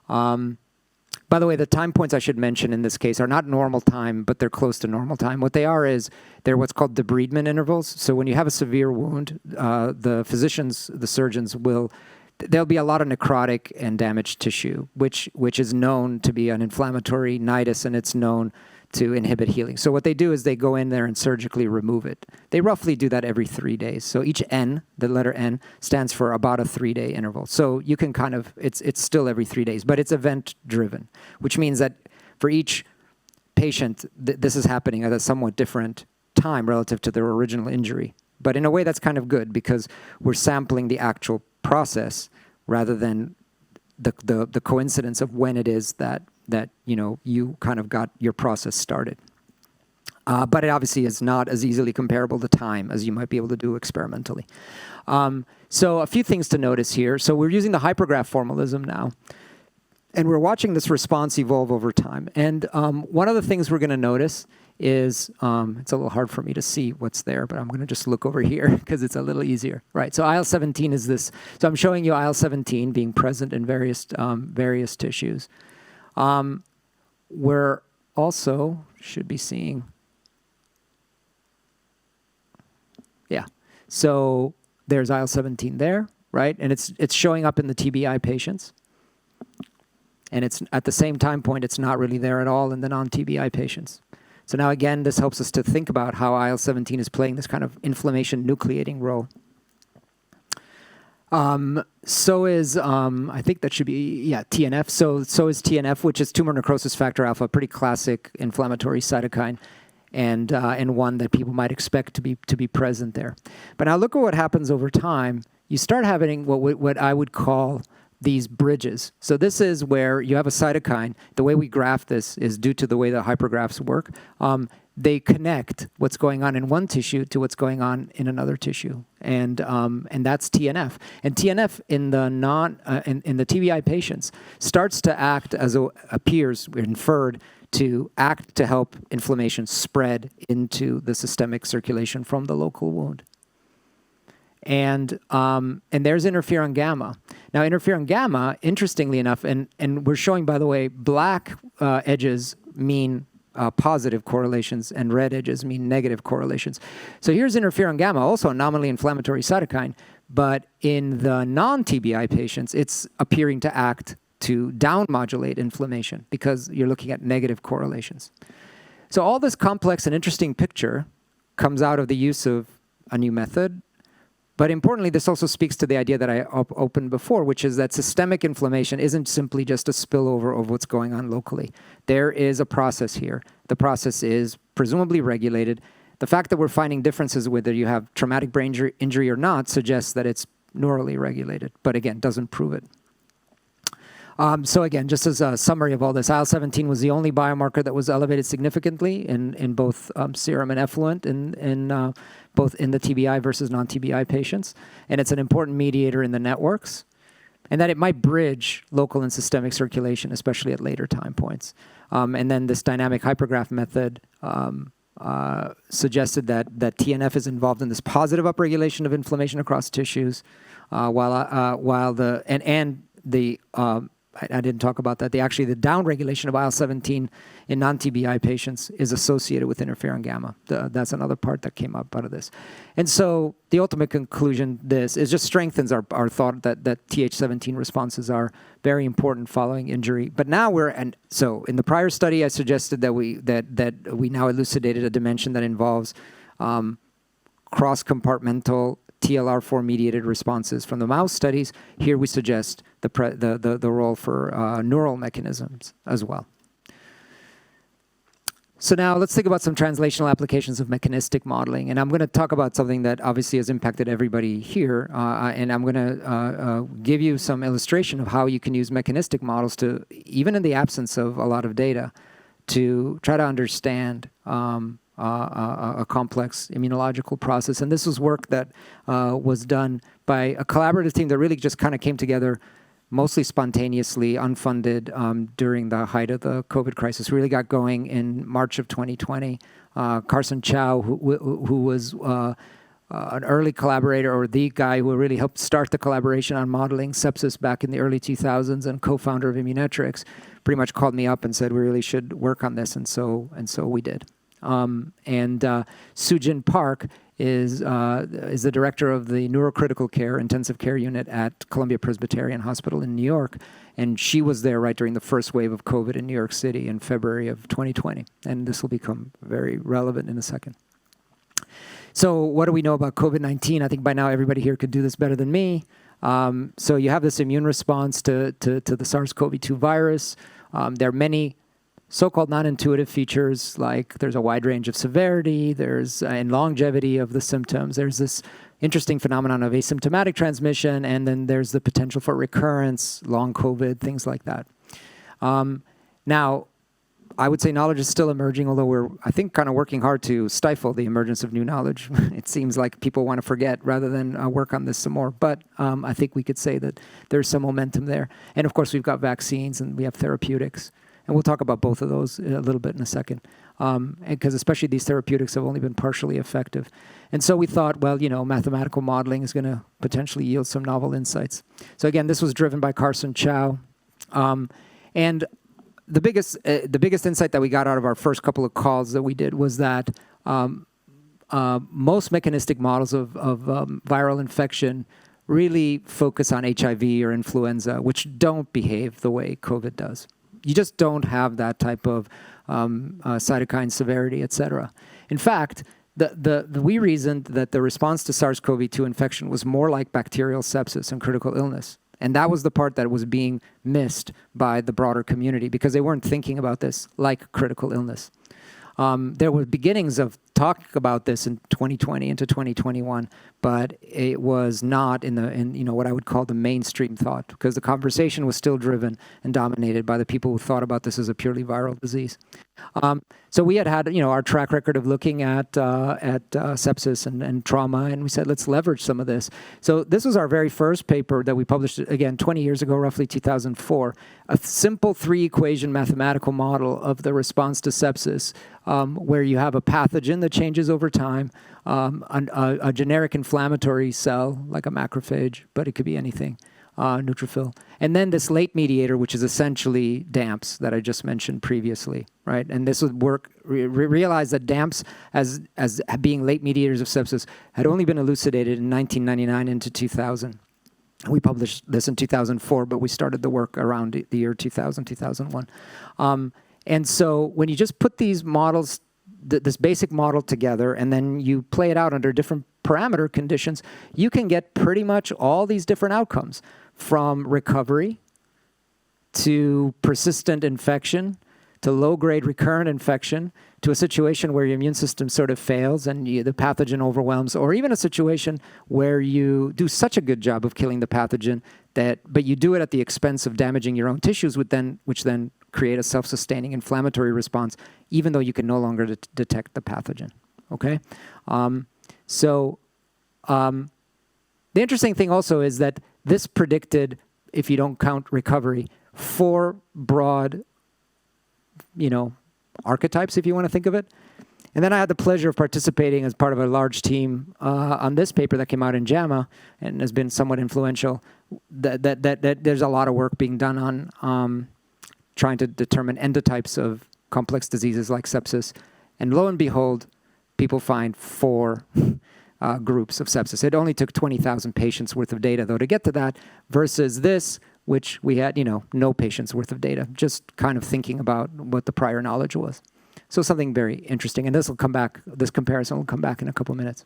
By the way, the time points I should mention in this case are not normal time, but they're close to normal time. What they are is they're what's called debridement intervals. So when you have a severe wound, the physicians, the surgeons there'll be a lot of necrotic and damaged tissue, which is known to be an inflammatory nidus, and it's known to inhibit healing. So what they do is they go in there and surgically remove it. They roughly do that every 3 days. So each N, the letter N, stands for about a 3-day interval. So you can kind of, it's still every 3 days, but it's event-driven, which means that for each patient, this is happening at a somewhat different time relative to their original injury. But in a way, that's kind of good because we're sampling the actual process rather than the coincidence of when it is that you kind of got your process started. But it obviously is not as easily comparable to time as you might be able to do experimentally. So a few things to notice here. So we're using the hypergraph formalism now, and we're watching this response evolve over time. And one of the things we're going to notice is, it's a little hard for me to see what's there, but I'm going to just look over here because it's a little easier. Right, so IL-17 is this. So I'm showing you IL-17 being present in various tissues. We're also should be seeing, yeah. So there's IL-17 there, right? And it's showing up in the TBI patients. And it's at the same time point, it's not really there at all in the non-TBI patients. So now again, this helps us to think about how IL-17 is playing this kind of inflammation nucleating role. So is, I think that should be, yeah, TNF. So is TNF, which is tumor necrosis factor alpha, a pretty classic inflammatory cytokine, and one that people might expect to be present there. But now look at what happens over time. You start having what I would call these bridges. So this is where you have a cytokine. The way we graph this is due to the way the hypergraphs work. they connect what's going on in one tissue to what's going on in another tissue, and that's TNF. And TNF in the in the TBI patients starts to act as appears inferred to act to help inflammation spread into the systemic circulation from the local wound. And there's interferon gamma. Now, interferon gamma, interestingly enough, and we're showing, by the way, black edges mean positive correlations and red edges mean negative correlations. So here's interferon gamma, also a nominally inflammatory cytokine, but in the non-TBI patients, it's appearing to act to down-modulate inflammation because you're looking at negative correlations. So all this complex and interesting picture comes out of the use of a new method. But importantly, this also speaks to the idea that I opened before, which is that systemic inflammation isn't simply just a spillover of what's going on locally. There is a process here. The process is presumably regulated. The fact that we're finding differences whether you have traumatic brain injury or not suggests that it's neurally regulated, but again, doesn't prove it. So again, just as a summary of all this, IL-17 was the only biomarker that was elevated significantly in both serum and effluent in both in the TBI versus non-TBI patients. And it's an important mediator in the networks, and that it might bridge local and systemic circulation, especially at later time points. And then this dynamic hypergraph method suggested that TNF is involved in this positive upregulation of inflammation across tissues, while the I didn't talk about that. Actually, the downregulation of IL-17 in non-TBI patients is associated with interferon gamma. That's another part that came up out of this. And so the ultimate conclusion this is just strengthens our thought that Th17 responses are very important following injury. But now so in the prior study, I suggested that we now elucidated a dimension that involves cross-compartmental TLR4 mediated responses from the mouse studies. Here we suggest the role for neural mechanisms as well. So now let's think about some translational applications of mechanistic modeling. And I'm going to talk about something that obviously has impacted everybody here. And I'm going to give you some illustration of how you can use mechanistic models to, even in the absence of a lot of data, to try to understand a complex immunological process. And this was work that was done by a collaborative team that really just kind of came together mostly spontaneously, unfunded during the height of the COVID crisis. Really got going in March of 2020. Carson Chow, who was an early collaborator, or the guy who really helped start the collaboration on modeling sepsis back in the early 2000s and co-founder of Immunetrics, pretty much called me up and said we really should work on this, and so we did. Sujin Park is the director of the neurocritical care intensive care unit at Columbia Presbyterian Hospital in New York, and she was there right during the first wave of COVID in New York City in February of 2020, and this will become very relevant in a second. So what do we know about COVID-19? I think by now everybody here could do this better than me. So you have this immune response to the SARS-CoV-2 virus. There are many so-called non-intuitive features, like there's a wide range of severity, there's and longevity of the symptoms. There's this interesting phenomenon of asymptomatic transmission, and then there's the potential for recurrence, long COVID, things like that. Now, I would say knowledge is still emerging, although we're, I think, kind of working hard to stifle the emergence of new knowledge. It seems like people want to forget rather than work on this some more. But I think we could say that there's some momentum there. And of course, we've got vaccines and we have therapeutics. And we'll talk about both of those a little bit in a second, because especially these therapeutics have only been partially effective. And so we thought, well, mathematical modeling is going to potentially yield some novel insights. So again, this was driven by Carson Chow. And the biggest insight that we got out of our first couple of calls that we did was that most mechanistic models of viral infection really focus on HIV or influenza, which don't behave the way COVID does. You just don't have that type of cytokine severity, et cetera. In fact, we reasoned that the response to SARS-CoV-2 infection was more like bacterial sepsis and critical illness. And that was the part that was being missed by the broader community because they weren't thinking about this like critical illness. There were beginnings of talk about this in 2020 into 2021, but it was not in what I would call the mainstream thought, because the conversation was still driven and dominated by the people who thought about this as a purely viral disease. So we had our track record of looking at sepsis and trauma, and we said, let's leverage some of this. So this was our very first paper that we published, again, 20 years ago, roughly 2004, a simple 3-equation mathematical model of the response to sepsis, where you have a pathogen that changes over time, a generic inflammatory cell, like a macrophage, but it could be anything, neutrophil. And then this late mediator, which is essentially DAMPs that I just mentioned previously, right? And this would work, realize that DAMPs as being late mediators of sepsis had only been elucidated in 1999 into 2000. We published this in 2004, but we started the work around the year 2000, 2001. And so when you just put these models, this basic model together, and then you play it out under different parameter conditions, you can get pretty much all these different outcomes, from recovery to persistent infection to low-grade recurrent infection to a situation where your immune system sort of fails and the pathogen overwhelms, or even a situation where you do such a good job of killing the pathogen but you do it at the expense of damaging your own tissues, which then create a self-sustaining inflammatory response, even though you can no longer detect the pathogen. Okay, the interesting thing also is that this predicted, if you don't count recovery, 4 broad, archetypes, if you want to think of it. And then I had the pleasure of participating as part of a large team on this paper that came out in JAMA and has been somewhat influential. That there's a lot of work being done on trying to determine endotypes of complex diseases like sepsis. And lo and behold, people find 4 groups of sepsis. It only took 20,000 patients worth of data, though, to get to that, versus this, which we had, no patients worth of data, just kind of thinking about what the prior knowledge was. So something very interesting, and this comparison will come back in a couple minutes.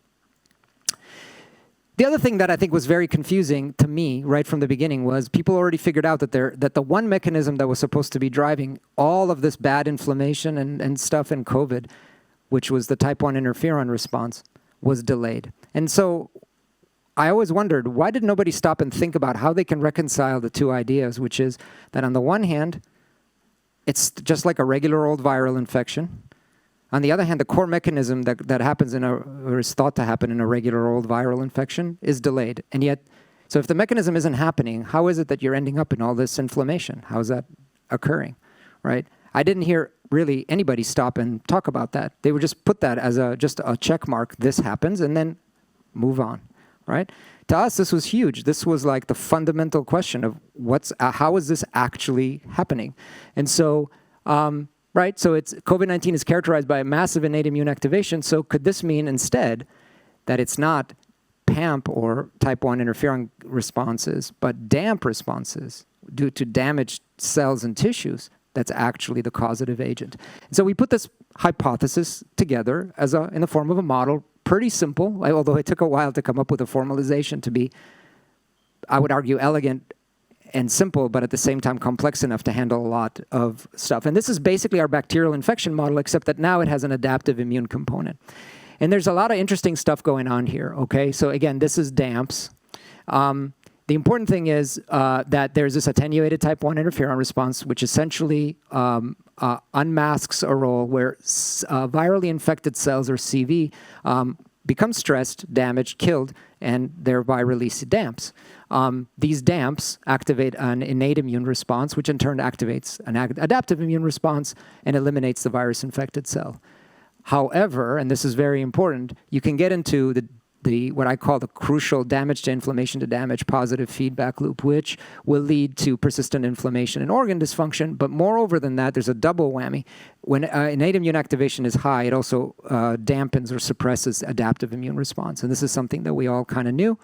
The other thing that I think was very confusing to me right from the beginning was people already figured out that the one mechanism that was supposed to be driving all of this bad inflammation and stuff in COVID, which was the type 1 interferon response, was delayed. And so I always wondered, why did nobody stop and think about how they can reconcile the two ideas, which is that on the one hand, it's just like a regular old viral infection. On the other hand, the core mechanism that happens or is thought to happen in a regular old viral infection is delayed. And yet, so if the mechanism isn't happening, how is it that you're ending up in all this inflammation? How is that occurring, right? I didn't hear really anybody stop and talk about that. They would just put that as just a check mark. This happens, and then move on, right? To us, this was huge. This was like the fundamental question of how is this actually happening? And so, right, so COVID-19 is characterized by a massive innate immune activation. So could this mean instead that it's not PAMP or type 1 interferon responses, but DAMP responses due to damaged cells and tissues that's actually the causative agent? And so we put this hypothesis together in the form of a model, pretty simple, although it took a while to come up with a formalization to be, I would argue, elegant and simple, but at the same time complex enough to handle a lot of stuff. And this is basically our bacterial infection model, except that now it has an adaptive immune component. And there's a lot of interesting stuff going on here, okay? So again, this is DAMPs. The important thing is that there's this attenuated type 1 interferon response, which essentially unmasks a role where virally infected cells, or CV, become stressed, damaged, killed, and thereby release DAMPs. These DAMPs activate an innate immune response, which in turn activates an adaptive immune response and eliminates the virus-infected cell. However, and this is very important, you can get into what I call the crucial damage to inflammation to damage positive feedback loop, which will lead to persistent inflammation and organ dysfunction. But moreover than that, there's a double whammy. When innate immune activation is high, it also dampens or suppresses adaptive immune response. And this is something that we all kind of knew.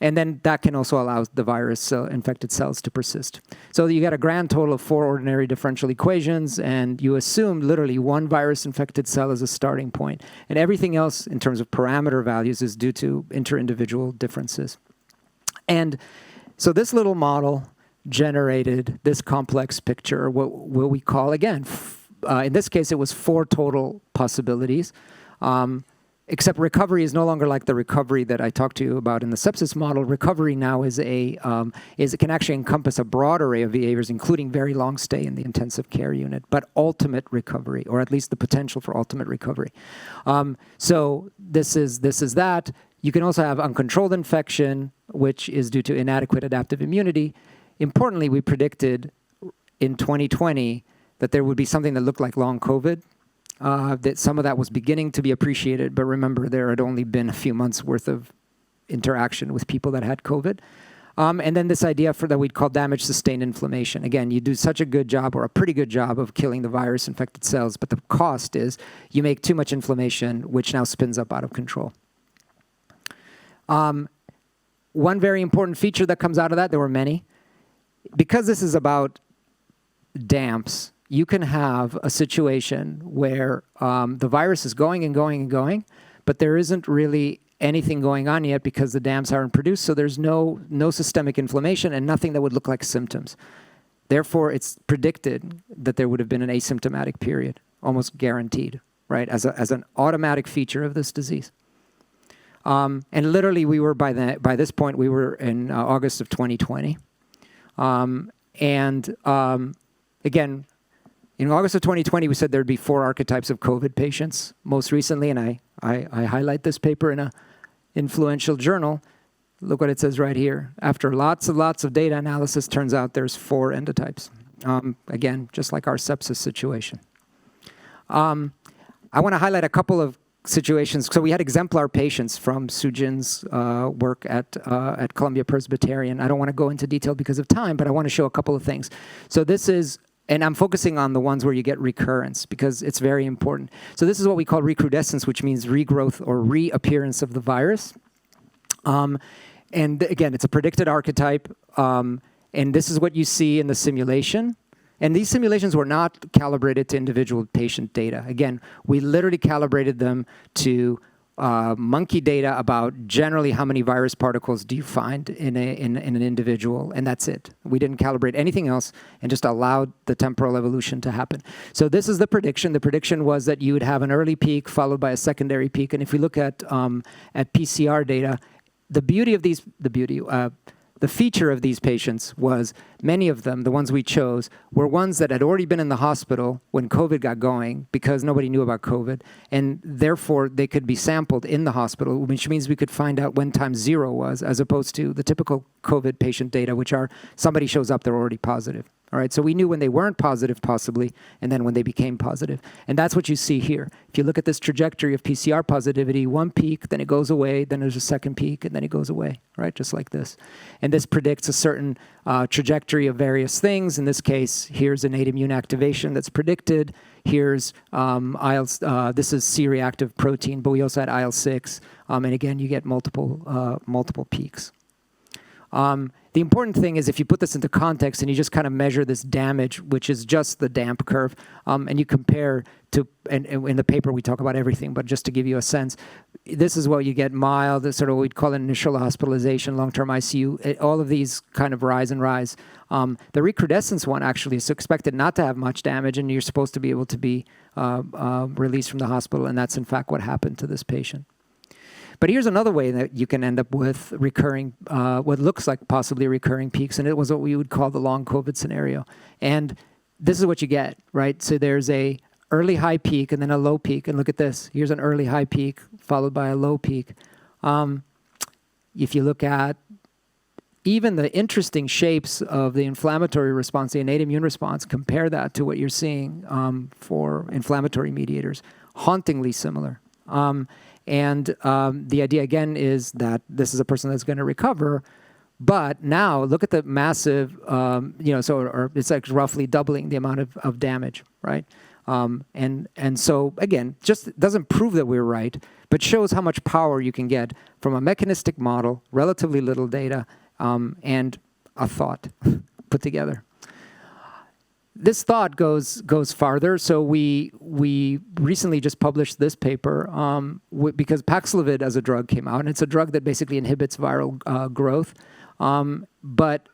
And then that can also allow the virus-infected cells to persist. So you got a grand total of 4 ordinary differential equations, and you assume literally 1 virus-infected cell as a starting point. And everything else in terms of parameter values is due to inter-individual differences. And so this little model generated this complex picture, what we call, again, in this case, it was 4 total possibilities. Except recovery is no longer like the recovery that I talked to you about in the sepsis model. Recovery now is it can actually encompass a broad array of behaviors, including very long stay in the intensive care unit, but ultimate recovery, or at least the potential for ultimate recovery. So this is that. You can also have uncontrolled infection, which is due to inadequate adaptive immunity. Importantly, we predicted in 2020 that there would be something that looked like long COVID. That some of that was beginning to be appreciated, but remember, there had only been a few months worth of interaction with people that had COVID. And then this idea that we'd call damage-sustained inflammation. Again, you do such a good job, or a pretty good job, of killing the virus-infected cells, but the cost is you make too much inflammation, which now spins up out of control. One very important feature that comes out of that, there were many, because this is about DAMPs, you can have a situation where the virus is going and going and going, but there isn't really anything going on yet because the DAMPs aren't produced, so there's no systemic inflammation and nothing that would look like symptoms. Therefore, it's predicted that there would have been an asymptomatic period, almost guaranteed, right, as an automatic feature of this disease. And literally, we were by this point, we were in August of 2020. Again, in August of 2020, we said there'd be 4 archetypes of COVID patients. Most recently, and I highlight this paper in an influential journal. Look what it says right here. After lots of data analysis, turns out there's 4 endotypes. Again, just like our sepsis situation. I want to highlight a couple of situations. So we had exemplar patients from Sujin's work at Columbia Presbyterian. I don't want to go into detail because of time, but I want to show a couple of things. So this is, and I'm focusing on the ones where you get recurrence because it's very important. So this is what we call recrudescence, which means regrowth or reappearance of the virus. And again, it's a predicted archetype. And this is what you see in the simulation. And these simulations were not calibrated to individual patient data. Again, we literally calibrated them to monkey data about generally how many virus particles do you find in an individual, and that's it. We didn't calibrate anything else and just allowed the temporal evolution to happen. So this is the prediction. The prediction was that you would have an early peak followed by a secondary peak. And if we look at PCR data, the feature of these patients was many of them, the ones we chose, were ones that had already been in the hospital when COVID got going because nobody knew about COVID, and therefore they could be sampled in the hospital, which means we could find out when time 0 was, as opposed to the typical COVID patient data, which are somebody shows up, they're already positive. All right, so we knew when they weren't positive, possibly, and then when they became positive. And that's what you see here. If you look at this trajectory of PCR positivity, one peak, then it goes away, then there's a second peak, and then it goes away, right, just like this. And this predicts a certain trajectory of various things. In this case, here's innate immune activation that's predicted. Here's this is C-reactive protein, but we also had IL-6. And again, you get multiple peaks. The important thing is if you put this into context and you just kind of measure this damage, which is just the DAMP curve, and you compare to, and in the paper we talk about everything, but just to give you a sense, this is what you get: mild, sort of what we'd call an initial hospitalization, long-term ICU, all of these kind of rise and rise. The recrudescence one actually is expected not to have much damage, and you're supposed to be able to be released from the hospital, and that's in fact what happened to this patient. But here's another way that you can end up with recurring, what looks like possibly recurring peaks, and it was what we would call the long COVID scenario. And this is what you get, right? So there's a early high peak and then a low peak, and look at this. Here's an early high peak followed by a low peak. If you look at even the interesting shapes of the inflammatory response, the innate immune response, compare that to what you're seeing for inflammatory mediators, hauntingly similar. And the idea, again, is that this is a person that's going to recover. But now, look at the massive, or it's like roughly doubling the amount of damage, right? And so, again, just doesn't prove that we're right, but shows how much power you can get from a mechanistic model, relatively little data, and a thought put together. This thought goes farther. So we recently just published this paper because Paxlovid as a drug came out, and it's a drug that basically inhibits viral growth. But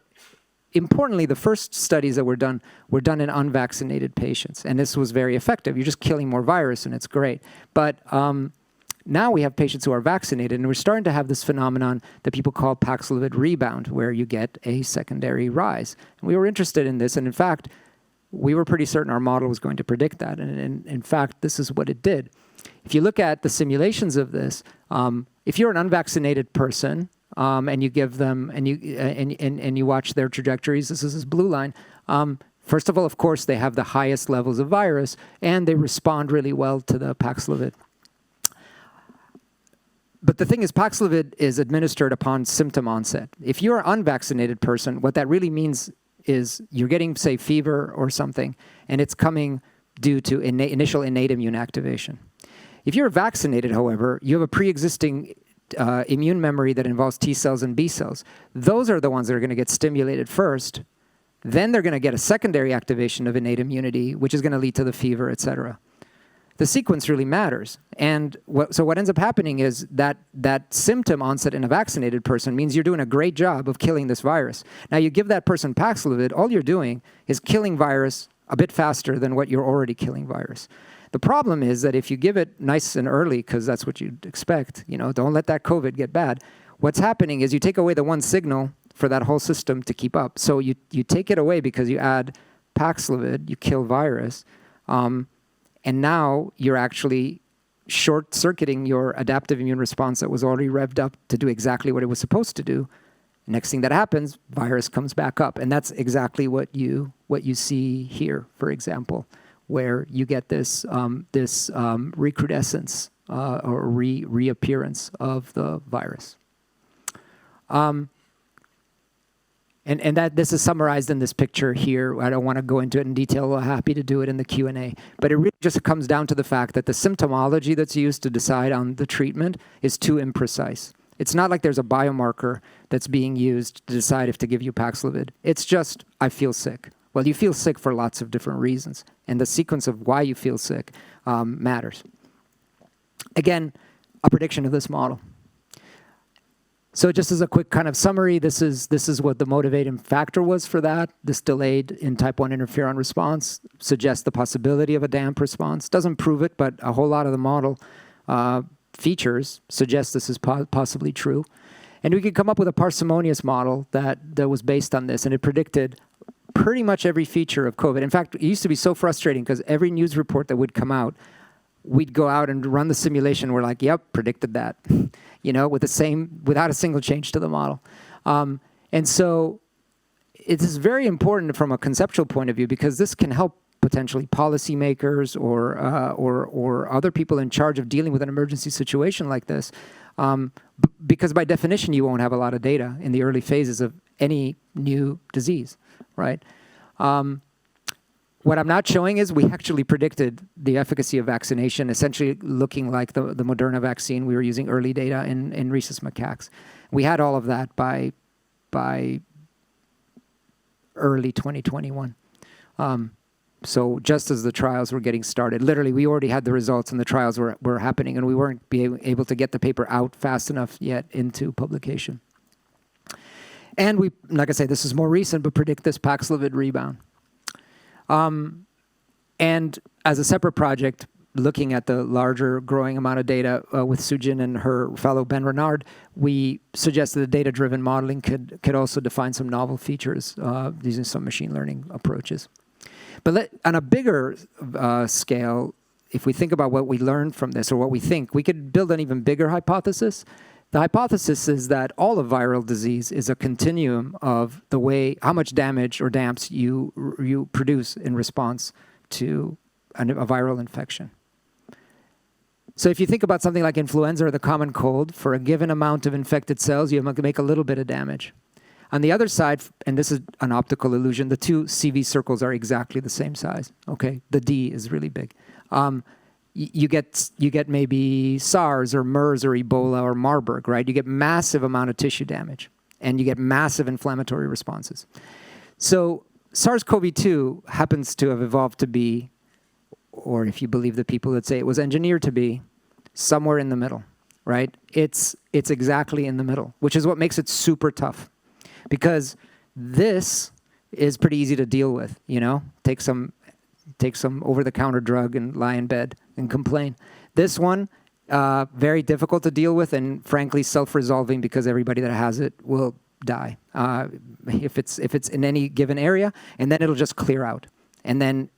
importantly, the first studies that were done in unvaccinated patients, and this was very effective. You're just killing more virus, and it's great. But now we have patients who are vaccinated, and we're starting to have this phenomenon that people call Paxlovid rebound, where you get a secondary rise. And we were interested in this, and in fact, we were pretty certain our model was going to predict that. And in fact, this is what it did. If you look at the simulations of this, if you're an unvaccinated person and you give them and you watch their trajectories, this is this blue line. First of all, of course, they have the highest levels of virus, and they respond really well to the Paxlovid. But the thing is, Paxlovid is administered upon symptom onset. If you're an unvaccinated person, what that really means is you're getting, say, fever or something, and it's coming due to initial innate immune activation. If you're vaccinated, however, you have a pre-existing immune memory that involves T cells and B cells. Those are the ones that are going to get stimulated first. Then they're going to get a secondary activation of innate immunity, which is going to lead to the fever, et cetera. The sequence really matters. And so what ends up happening is that symptom onset in a vaccinated person means you're doing a great job of killing this virus. Now you give that person Paxlovid, all you're doing is killing virus a bit faster than what you're already killing virus. The problem is that if you give it nice and early, because that's what you'd expect, don't let that COVID get bad, what's happening is you take away the one signal for that whole system to keep up. So you take it away because you add Paxlovid, you kill virus, and now you're actually short-circuiting your adaptive immune response that was already revved up to do exactly what it was supposed to do. Next thing that happens, virus comes back up. And that's exactly what you see here, for example, where you get this recrudescence or reappearance of the virus. And that this is summarized in this picture here. I don't want to go into it in detail. We're happy to do it in the Q&A. But it really just comes down to the fact that the symptomology that's used to decide on the treatment is too imprecise. It's not like there's a biomarker that's being used to decide if to give you Paxlovid. It's just, I feel sick. Well, you feel sick for lots of different reasons. And the sequence of why you feel sick matters. Again, a prediction of this model. So just as a quick kind of summary, this is what the motivating factor was for that. This delayed in type 1 interferon response suggests the possibility of a damp response. Doesn't prove it, but a whole lot of the model features suggest this is possibly true. And we could come up with a parsimonious model that was based on this, and it predicted pretty much every feature of COVID. In fact, it used to be so frustrating because every news report that would come out, we'd go out and run the simulation. We're like, yep, predicted that, without a single change to the model. And so it is very important from a conceptual point of view because this can help potentially policymakers or other people in charge of dealing with an emergency situation like this. Because by definition, you won't have a lot of data in the early phases of any new disease, right? What I'm not showing is we actually predicted the efficacy of vaccination, essentially looking like the Moderna vaccine. We were using early data in rhesus macaques. We had all of that by early 2021. So just as the trials were getting started, literally we already had the results and the trials were happening, and we weren't able to get the paper out fast enough yet into publication. And we, like I say, this is more recent, but predict this Paxlovid rebound. And as a separate project, looking at the larger growing amount of data with Sujin and her fellow Ben Renard, we suggested that data-driven modeling could also define some novel features using some machine learning approaches. But on a bigger scale, if we think about what we learned from this or what we think, we could build an even bigger hypothesis. The hypothesis is that all of viral disease is a continuum of the way, how much damage or damps you produce in response to a viral infection. So if you think about something like influenza or the common cold, for a given amount of infected cells, you make a little bit of damage. On the other side, and this is an optical illusion, the two CV circles are exactly the same size. Okay, the D is really big. You get maybe SARS or MERS or Ebola or Marburg, right? You get massive amount of tissue damage, and you get massive inflammatory responses. So SARS-CoV-2 happens to have evolved to be, or if you believe the people that say it was engineered to be, somewhere in the middle, right? It's exactly in the middle, which is what makes it super tough. Because this is pretty easy to deal with, you know? Take some over-the-counter drug and lie in bed and complain. This one, very difficult to deal with and frankly self-resolving because everybody that has it will die if it's in any given area, and then it'll just clear out, and then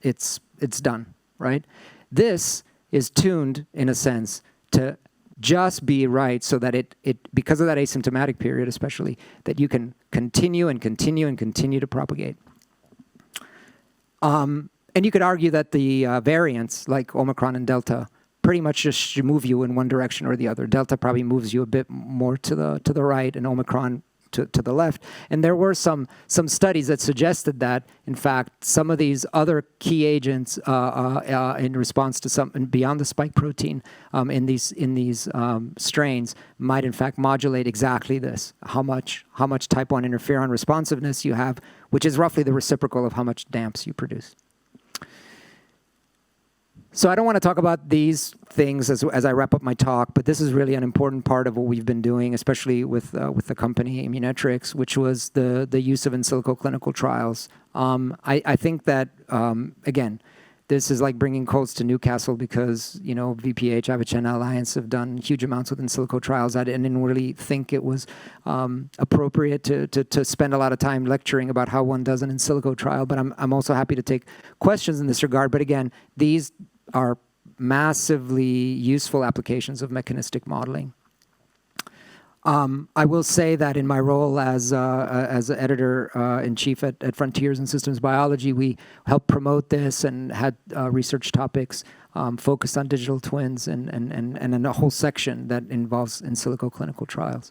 it's done, right? This is tuned in a sense to just be right so that it because of that asymptomatic period especially, that you can continue and continue and continue to propagate. And you could argue that the variants like Omicron and Delta pretty much just move you in one direction or the other. Delta probably moves you a bit more to the right, and Omicron to the left. And there were some studies that suggested that, in fact, some of these other key agents in response to some beyond the spike protein in these strains might in fact modulate exactly this, how much type 1 interferon responsiveness you have, which is roughly the reciprocal of how much DAMPs you produce. So I don't want to talk about these things as I wrap up my talk, but this is really an important part of what we've been doing, especially with the company Immunetrics, which was the use of in silico clinical trials. I think that, again, this is like bringing coals to Newcastle because, you know, VPH, Avicenna Alliance have done huge amounts with in silico trials. I didn't really think it was appropriate to spend a lot of time lecturing about how one does an in silico trial, but I'm also happy to take questions in this regard. But again, these are massively useful applications of mechanistic modeling. I will say that in my role as editor-in-chief at Frontiers in Systems Biology, we helped promote this and had research topics focused on digital twins and a whole section that involves in silico clinical trials.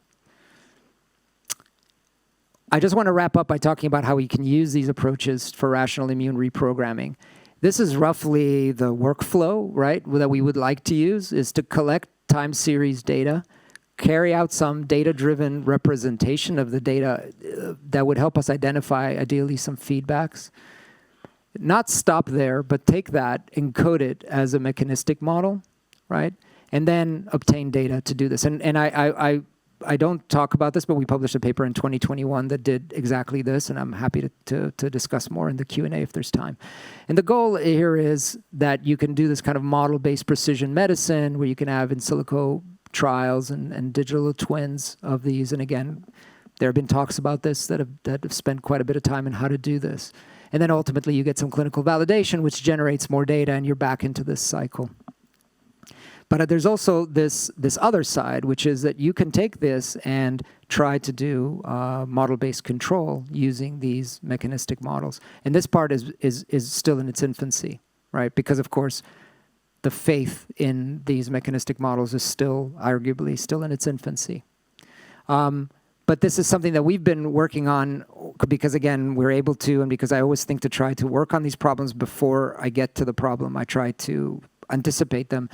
I just want to wrap up by talking about how we can use these approaches for rational immune reprogramming. This is roughly the workflow, right, that we would like to use, is to collect time series data, carry out some data-driven representation of the data that would help us identify, ideally, some feedbacks. Not stop there, but take that, encode it as a mechanistic model, right, and then obtain data to do this. And I don't talk about this, but we published a paper in 2021 that did exactly this, and I'm happy to discuss more in the Q&A if there's time. And the goal here is that you can do this kind of model-based precision medicine where you can have in silico trials and digital twins of these. And again, there have been talks about this that have spent quite a bit of time on how to do this. And then ultimately you get some clinical validation, which generates more data, and you're back into this cycle. But there's also this other side, which is that you can take this and try to do model-based control using these mechanistic models. And this part is still in its infancy, right? Because, of course, the faith in these mechanistic models is still, arguably, still in its infancy. But this is something that we've been working on because, again, we're able to, and because I always think to try to work on these problems before I get to the problem, I try to anticipate them.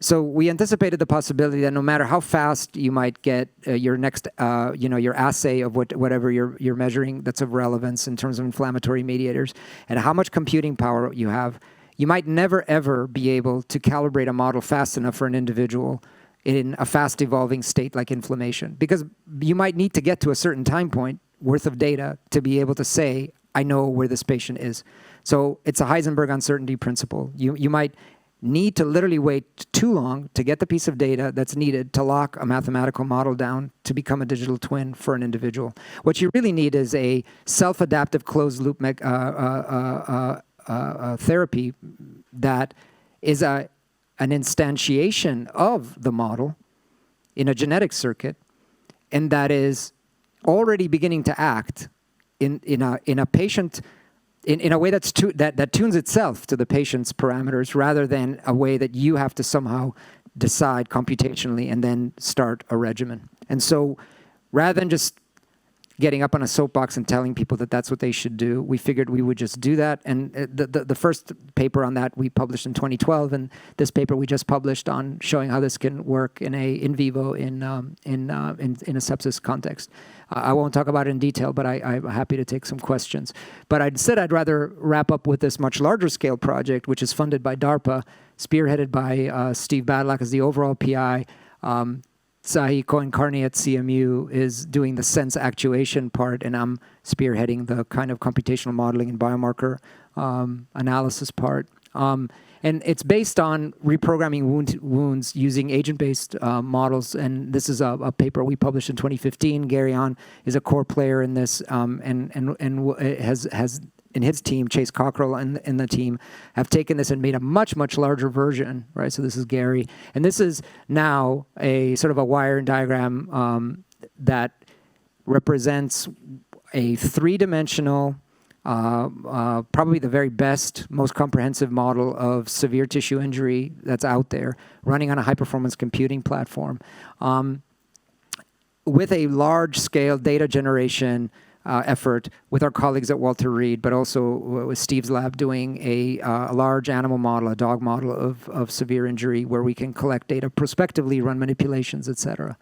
So we anticipated the possibility that no matter how fast you might get your next, your assay of whatever you're measuring that's of relevance in terms of inflammatory mediators, and how much computing power you have, you might never, ever be able to calibrate a model fast enough for an individual in a fast-evolving state like inflammation. Because you might need to get to a certain time point worth of data to be able to say, I know where this patient is. So it's a Heisenberg uncertainty principle. You might need to literally wait too long to get the piece of data that's needed to lock a mathematical model down to become a digital twin for an individual. What you really need is a self-adaptive closed-loop therapy that is an instantiation of the model in a genetic circuit, and that is already beginning to act in a patient in a way that tunes itself to the patient's parameters rather than a way that you have to somehow decide computationally and then start a regimen. And so rather than just getting up on a soapbox and telling people that that's what they should do, we figured we would just do that. And the first paper on that we published in 2012, and this paper we just published on showing how this can work in vivo in a sepsis context. I won't talk about it in detail, but I'm happy to take some questions. But I'd rather wrap up with this much larger scale project, which is funded by DARPA, spearheaded by Steve Badlock as the overall PI, Sahi Cohen-Carney at CMU is doing the sense actuation part, and I'm spearheading the kind of computational modeling and biomarker analysis part. And it's based on reprogramming wounds using agent-based models. And this is a paper we published in 2015. Gary Ahn is a core player in this, and has in his team, Chase Cockrell and the team, have taken this and made a much, much larger version, right? So this is Gary. And this is now a sort of a wire and diagram that represents a three-dimensional, probably the very best, most comprehensive model of severe tissue injury that's out there, running on a high-performance computing platform, with a large-scale data generation effort with our colleagues at Walter Reed, but also with Steve's lab doing a large animal model, a dog model of severe injury, where we can collect data prospectively, run manipulations, et cetera.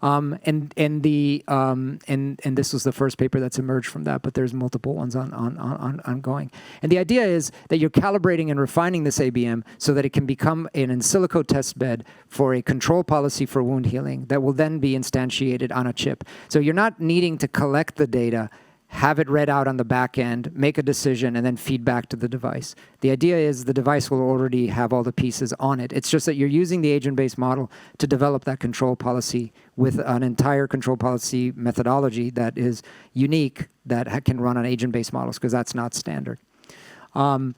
And this was the first paper that's emerged from that, but there's multiple ones ongoing. And the idea is that you're calibrating and refining this ABM so that it can become an in silico test bed for a control policy for wound healing that will then be instantiated on a chip. So you're not needing to collect the data, have it read out on the back end, make a decision, and then feed back to the device. The idea is the device will already have all the pieces on it. It's just that you're using the agent-based model to develop that control policy with an entire control policy methodology that is unique, that can run on agent-based models, because that's not standard. And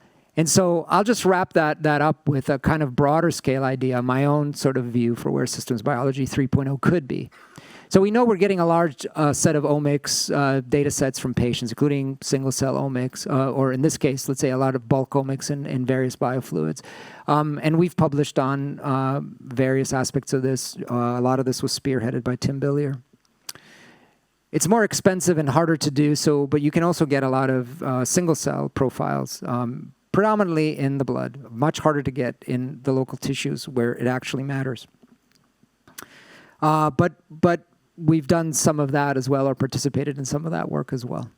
so I'll just wrap that up with a kind of broader scale idea, my own sort of view for where systems biology 3.0 could be. So we know we're getting a large set of omics data sets from patients, including single-cell omics, or in this case, let's say a lot of bulk omics in various biofluids. And we've published on various aspects of this. A lot of this was spearheaded by Tim Billier. It's more expensive and harder to do, but you can also get a lot of single-cell profiles, predominantly in the blood, much harder to get in the local tissues where it actually matters. But we've done some of that as well, or participated in some of that work as well.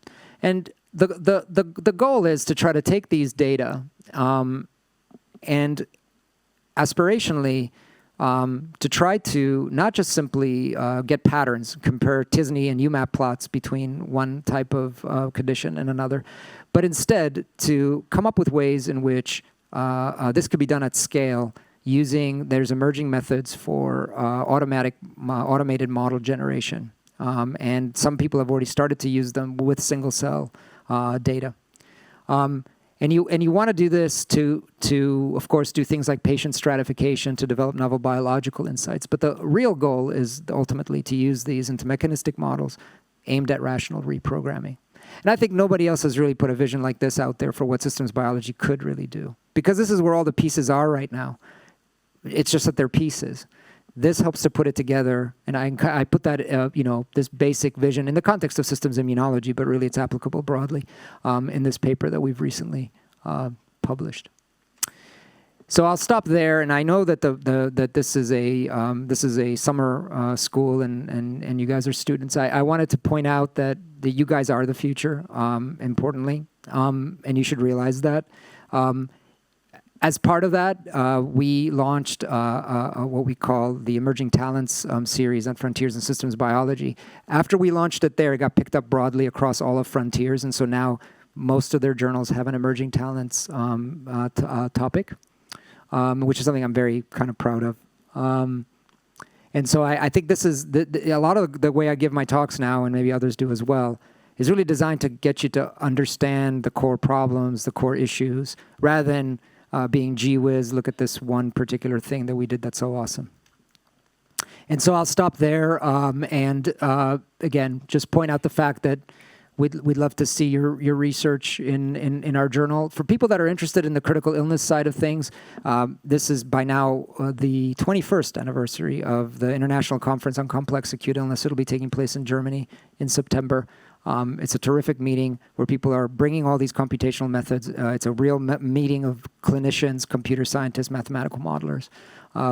And the goal is to try to take these data and aspirationally to try to not just simply get patterns, compare TISNE and UMAP plots between one type of condition and another, but instead to come up with ways in which this could be done at scale there's emerging methods for automated model generation. And some people have already started to use them with single cell data. And you want to do this to, of course, do things like patient stratification to develop novel biological insights. But the real goal is ultimately to use these into mechanistic models aimed at rational reprogramming. And I think nobody else has really put a vision like this out there for what systems biology could really do. Because this is where all the pieces are right now. It's just that they're pieces. This helps to put it together, and I put that, this basic vision in the context of systems immunology, but really it's applicable broadly in this paper that we've recently published. So I'll stop there, and I know that that this is a summer school, and you guys are students. I wanted to point out that you guys are the future, importantly, and you should realize that. As part of that, we launched what we call the Emerging Talents series on Frontiers in Systems Biology. After we launched it there, it got picked up broadly across all of Frontiers, and so now most of their journals have an Emerging Talents topic, which is something I'm very kind of proud of. And so I think this is, a lot of the way I give my talks now, and maybe others do as well, is really designed to get you to understand the core problems, the core issues, rather than being gee whiz, look at this one particular thing that we did that's so awesome. And so I'll stop there and again, just point out the fact that we'd love to see your research in our journal. For people that are interested in the critical illness side of things, this is by now the 21st anniversary of the International Conference on Complex Acute Illness. It'll be taking place in Germany in September. It's a terrific meeting where people are bringing all these computational methods. It's a real meeting of clinicians, computer scientists, mathematical modelers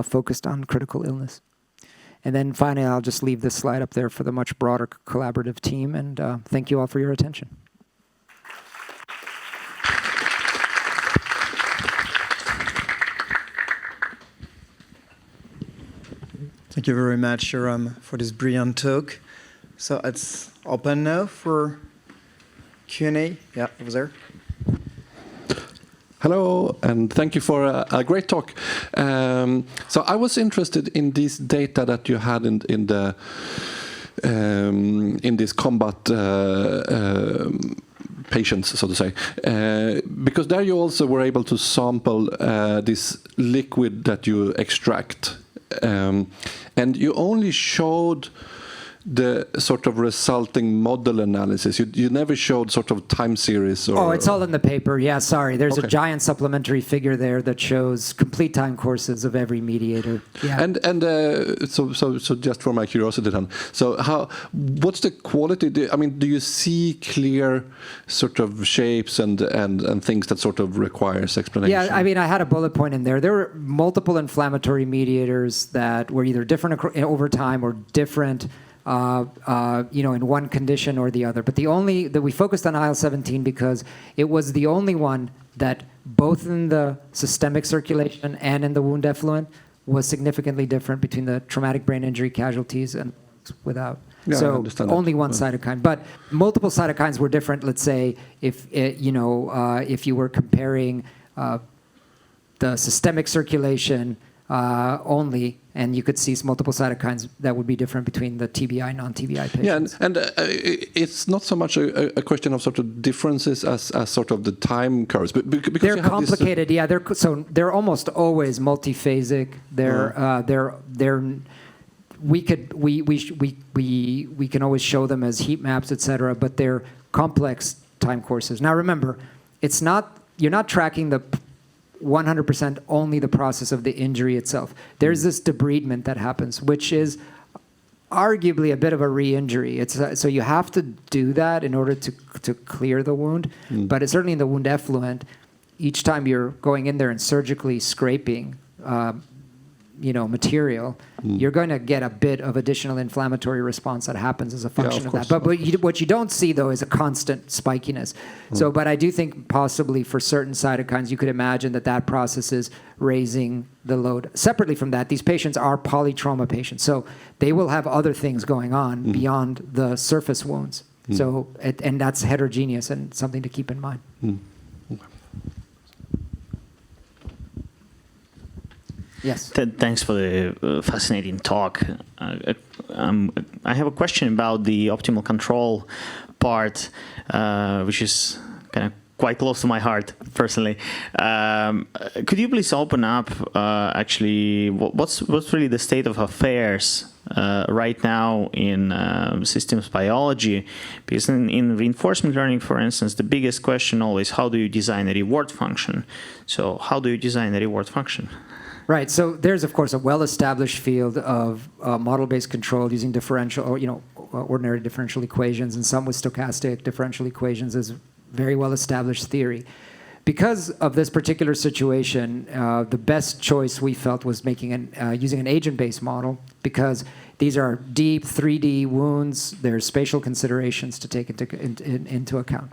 focused on critical illness. And then finally, I'll just leave this slide up there for the much broader collaborative team. And thank you all for your attention. Thank you very much, Yoram, for this brilliant talk. So it's open now for Q&A. Yeah, over there. Hello, and thank you for a great talk. So I was interested in this data that you had in this combat patients, so to say, because there you also were able to sample this liquid that you extract, and you only showed the sort of resulting model analysis. You never showed sort of time series or... Oh, it's all in the paper. Yeah, sorry. There's Okay. a giant supplementary figure there that shows complete time courses of every mediator. Yeah. And so just for my curiosity then, so what's the quality? Do you see clear sort of shapes and things that sort of requires explanation? Yeah, I had a bullet point in there. There were multiple inflammatory mediators that were either different over time or different in one condition or the other. But we focused on IL-17 because it was the only one that both in the systemic circulation and in the wound effluent was significantly different between the traumatic brain injury casualties and without. Yeah, I so understand only that. one cytokine, but multiple cytokines were different. Let's say if you were comparing the systemic circulation only, and you could see multiple cytokines that would be different between the TBI and non-TBI patients. Yeah, and it's not so much a question of sort of differences as sort of the time curves, but because they're you have complicated. Yeah, they're almost always multiphasic. We can always show them as heat maps, etc. But they're complex time courses. Now remember, you're not tracking the 100% only the process of the injury itself. There's this debridement that happens, which is arguably a bit of a re-injury. So you have to do that in order to clear the wound. But it's certainly in the wound effluent, each time you're going in there and surgically scraping material, you're going to get a bit of additional inflammatory response that happens as a function of that. But what you don't see, though, is a constant spikiness. So, but I do think possibly for certain cytokines, you could imagine that process is raising the load. Separately from that, these patients are polytrauma patients. So they will have other things going on beyond the surface wounds. So, and that's heterogeneous and something to keep in mind. Yes. Thanks for the fascinating talk. I have a question about the optimal control part, which is kind of quite close to my heart personally. Could you please open up actually what's really the state of affairs right now in systems biology? Because in reinforcement learning, for instance, the biggest question always, how do you design a reward function? So how do you design a reward function? Right. So there's, of course, a well-established field of model-based control using ordinary differential equations, and some with stochastic differential equations is very well-established theory. Because of this particular situation, the best choice we felt was using an agent-based model, because these are deep 3D wounds. There's spatial considerations to take into account.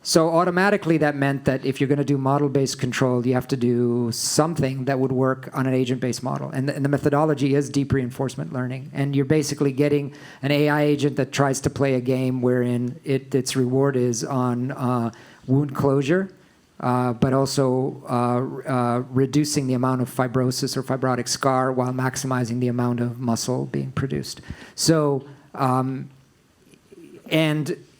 So automatically that meant that if you're going to do model-based control, you have to do something that would work on an agent-based model. And the methodology is deep reinforcement learning. And you're basically getting an AI agent that tries to play a game wherein its reward is on wound closure, but also reducing the amount of fibrosis or fibrotic scar while maximizing the amount of muscle being produced. So,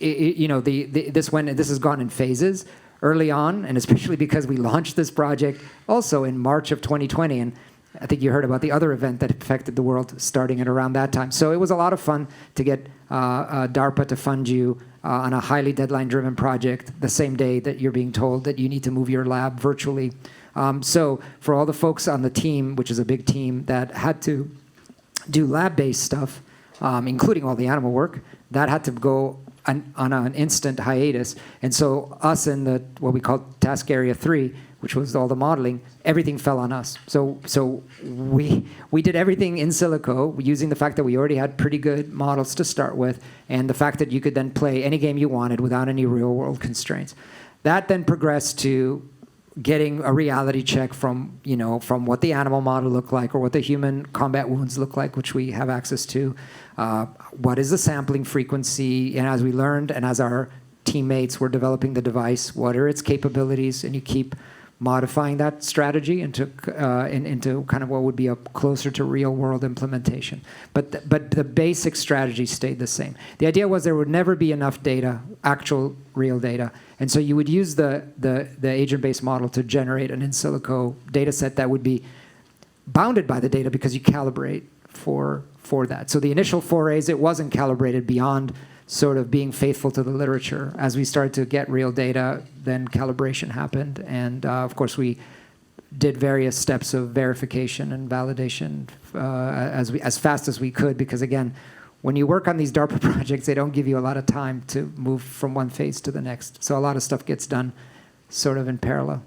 this has gone in phases early on, and especially because we launched this project also in March of 2020, and I think you heard about the other event that affected the world starting at around that time. So it was a lot of fun to get DARPA to fund you on a highly deadline-driven project the same day that you're being told that you need to move your lab virtually. So for all the folks on the team, which is a big team that had to do lab-based stuff, including all the animal work, that had to go on an instant hiatus. And so us in what we call task area 3, which was all the modeling, everything fell on us. So we did everything in silico using the fact that we already had pretty good models to start with, and the fact that you could then play any game you wanted without any real world constraints. That then progressed to getting a reality check from, from what the animal model looked like or what the human combat wounds look like, which we have access to. What is the sampling frequency? And as we learned, and as our teammates were developing the device, what are its capabilities? And you keep modifying that strategy into kind of what would be a closer to real-world implementation. But the basic strategy stayed the same. The idea was there would never be enough data, actual real data, and so you would use the agent-based model to generate an in silico data set that would be bounded by the data because you calibrate for that. So the initial forays, it wasn't calibrated beyond sort of being faithful to the literature. As we started to get real data, then calibration happened. And of course, we did various steps of verification and validation as fast as we could, because again, when you work on these DARPA projects, they don't give you a lot of time to move from one phase to the next. So a lot of stuff gets done sort of in parallel.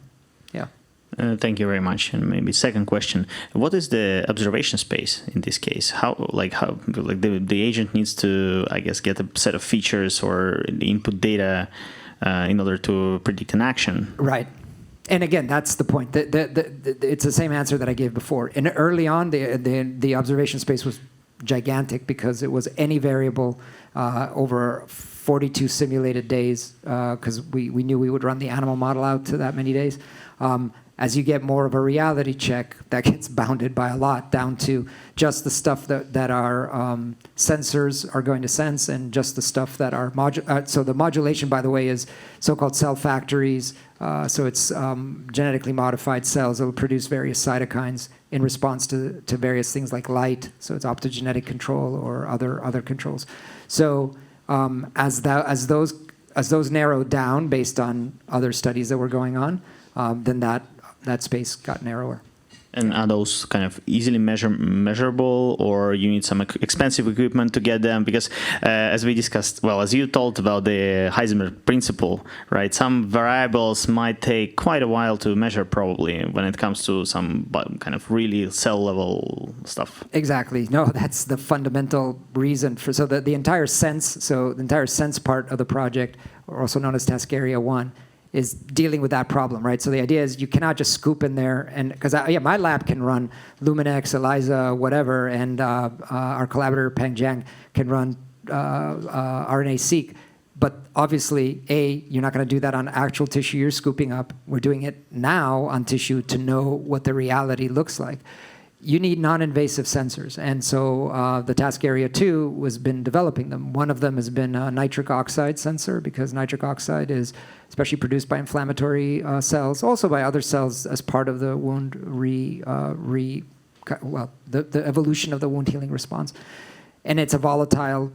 Yeah. Thank you very much. And maybe second question: what is the observation space in this case? How the agent needs to, I guess, get a set of features or the input data in order to predict an action. Right. And again, that's the point. It's the same answer that I gave before. And early on, the observation space was gigantic because it was any variable over 42 simulated days, because we knew we would run the animal model out to that many days. As you get more of a reality check, that gets bounded by a lot down to just the stuff that our sensors are going to sense, and just the stuff that our so the modulation, by the way, is so-called cell factories. So it's genetically modified cells that will produce various cytokines in response to various things like light. So it's optogenetic control or other controls. So as those narrowed down based on other studies that were going on, then that space got narrower. And are those kind of easily measurable, or you need some expensive equipment to get them? Because as we discussed, well, as you told about the Heisenberg principle, right? Some variables might take quite a while to measure, probably, when it comes to some kind of really cell level stuff. Exactly. No, that's the fundamental reason for the entire sense part of the project, or also known as Task Area 1. Is dealing with that problem, right? So the idea is you cannot just scoop in there, and because my lab can run Luminex, ELISA, whatever, and our collaborator Peng Jiang can run RNA-seq. But obviously, you're not going to do that on actual tissue you're scooping up. We're doing it now on tissue to know what the reality looks like. You need non-invasive sensors, and so the Task Area 2 has been developing them. One of them has been a nitric oxide sensor, because nitric oxide is especially produced by inflammatory cells, also by other cells as part of the wound the evolution of the wound healing response. And it's a volatile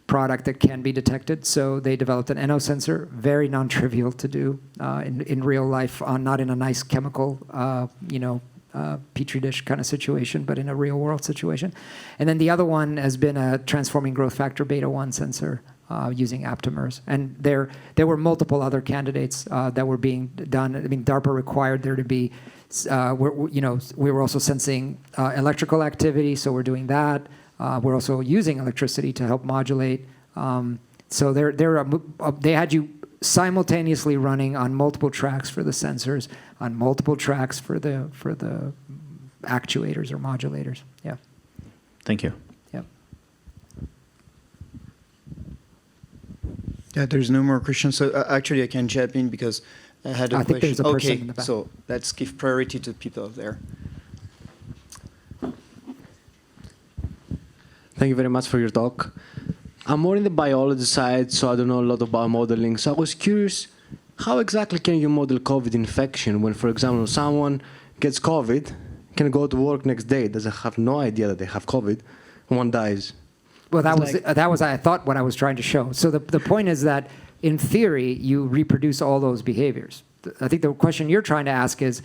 product that can be detected, so they developed an NO sensor, very non-trivial to do in real life, not in a nice chemical, petri dish kind of situation, but in a real world situation. And then the other one has been a transforming growth factor beta 1 sensor using aptamers. And there were multiple other candidates that were being done. I mean, DARPA required there to be, we were also sensing electrical activity, so we're doing that. We're also using electricity to help modulate. So they had you simultaneously running on multiple tracks for the sensors, on multiple tracks for the actuators or modulators. Yeah. Thank you. Yep. Yeah, there's no more questions. So actually, I can jump in because I had a question. I think there's a person okay, in the back. So let's give priority to people there. Thank you very much for your talk. I'm more in the biology side, so I don't know a lot about modeling. So I was curious, how exactly can you model COVID infection when, for example, someone gets COVID, can go to work next day, doesn't have no idea that they have COVID, and one dies? Well, that was I thought what I was trying to show. So the point is that in theory you reproduce all those behaviors. I think the question you're trying to ask is,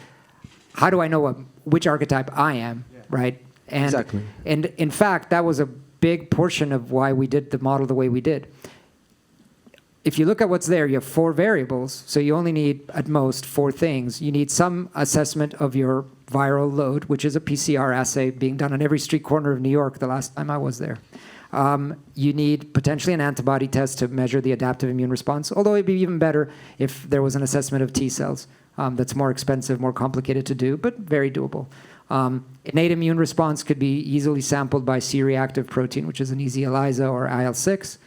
how do I know which archetype I am, right? And, exactly. And in fact, that was a big portion of why we did the model the way we did. If you look at what's there, you have 4 variables, so you only need, at most, 4 things. You need some assessment of your viral load, which is a PCR assay being done on every street corner of New York the last time I was there. You need potentially an antibody test to measure the adaptive immune response, although it'd be even better if there was an assessment of T cells, That's more expensive, more complicated to do, but very doable. Innate immune response could be easily sampled by C-reactive protein, which is an easy ELISA or IL-6.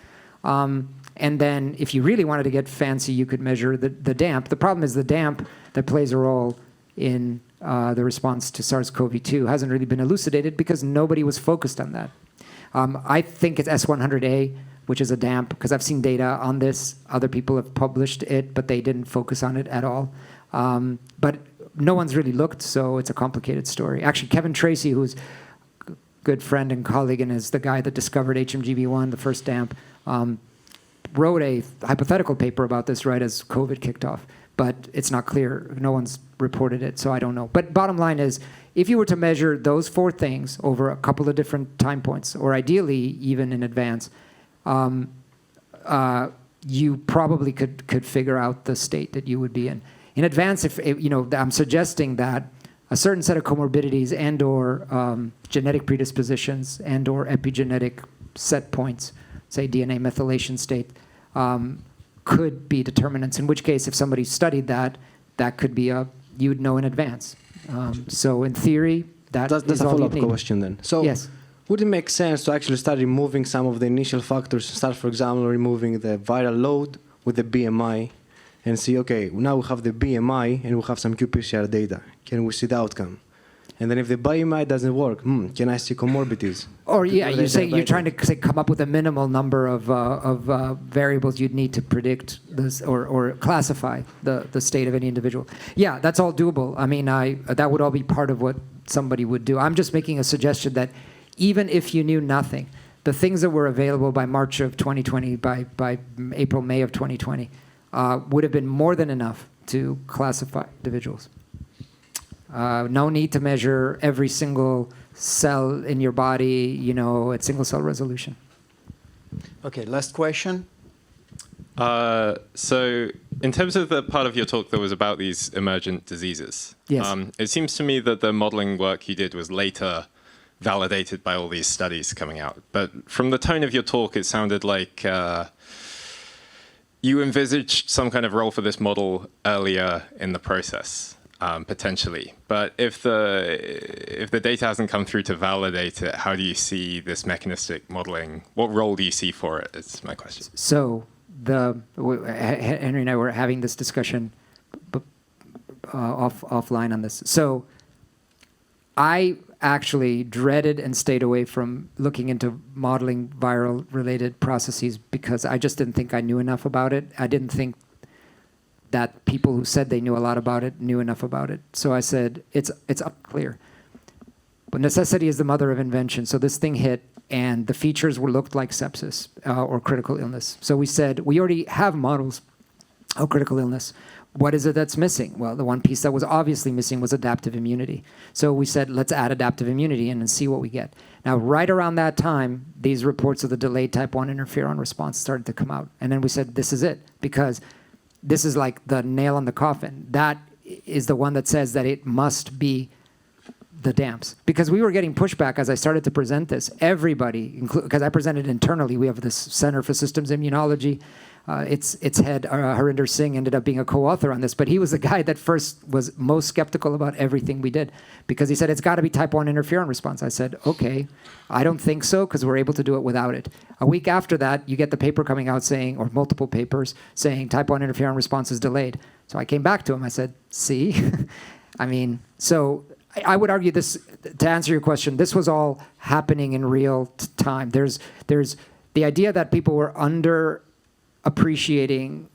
And then if you really wanted to get fancy, you could measure the DAMP. The problem is the DAMP that plays a role in the response to SARS-CoV-2 hasn't really been elucidated because nobody was focused on that. I think it's S100A, which is a DAMP, because I've seen data on this. Other people have published it, but they didn't focus on it at all. But no one's really looked, so it's a complicated story. Actually, Kevin Tracy, who's a good friend and colleague and is the guy that discovered HMGB1, the first DAMP, wrote a hypothetical paper about this right as COVID kicked off. But it's not clear. No one's reported it, so I don't know. But bottom line is, if you were to measure those 4 things over a couple of different time points, or ideally even in advance, you probably could figure out the state that you would be in. In advance, if I'm suggesting that a certain set of comorbidities and/or genetic predispositions and/or epigenetic set points, say DNA methylation state, could be determinants. In which case, if somebody studied that, that could be you'd know in advance. So in theory, that's a follow-up question then. So yes. Would it make sense to actually start removing some of the initial factors? Start, for example, removing the viral load with the BMI, and see, okay, now we have the BMI and we have some qPCR data. Can we see the outcome? And then if the BMI doesn't work, can I see comorbidities? Or yeah, you're trying to come up with a minimal number of variables you'd need to predict this or classify the state of any individual. Yeah, that's all doable. I mean, that would all be part of what somebody would do. I'm just making a suggestion that even if you knew nothing, the things that were available by March of 2020, by April, May of 2020, would have been more than enough to classify individuals. No need to measure every single cell in your body, at single cell resolution. Okay, last question. So in terms of the part of your talk that was about these emergent diseases, yes. It seems to me that the modeling work you did was later validated by all these studies coming out. But from the tone of your talk, it sounded like you envisaged some kind of role for this model earlier in the process, potentially. But if the data hasn't come through to validate it, how do you see this mechanistic modeling? What role do you see for it? Is my question. So Henry and I were having this discussion offline on this. So I actually dreaded and stayed away from looking into modeling viral-related processes because I just didn't think I knew enough about it. I didn't think that people who said they knew a lot about it knew enough about it. So I said, it's unclear. But necessity is the mother of invention. So this thing hit, and the features looked like sepsis or critical illness. So we said, we already have models of critical illness. What is it that's missing? Well, the one piece that was obviously missing was adaptive immunity. So we said, let's add adaptive immunity in and see what we get. Now, right around that time, these reports of the delayed type 1 interferon response started to come out. And then we said, this is it, because this is like the nail on the coffin. That is the one that says that it must be the DAMPs. Because we were getting pushback as I started to present this. Everybody, because I presented internally, we have this Center for Systems Immunology. Its head, Harinder Singh, ended up being a co-author on this, but he was the guy that first was most skeptical about everything we did because he said, it's got to be type 1 interferon response. I said, okay, I don't think so because we're able to do it without it. A week after that, you get the paper coming out saying, or multiple papers saying type 1 interferon response is delayed. So I came back to him. I said, see? I mean, so I would argue this, to answer your question, this was all happening in real time. There's the idea that people were appreciating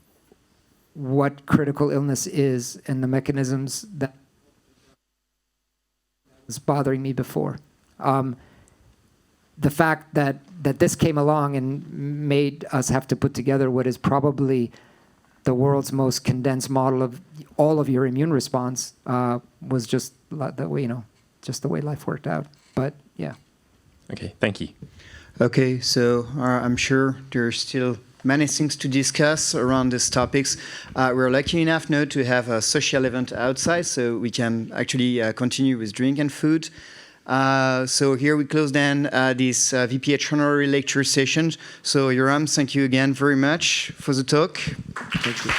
what critical illness is and the mechanisms that was bothering me before. The fact that this came along and made us have to put together what is probably the world's most condensed model of all of your immune response was just the way, just the way life worked out. But yeah. Okay, thank you. Okay, so I'm sure there's still many things to discuss around these topics. We're lucky enough now to have a social event outside, so we can actually continue with drink and food. So here we close then this VPH Honorary lecture session. So Yoram, thank you again very much for the talk. Thank you.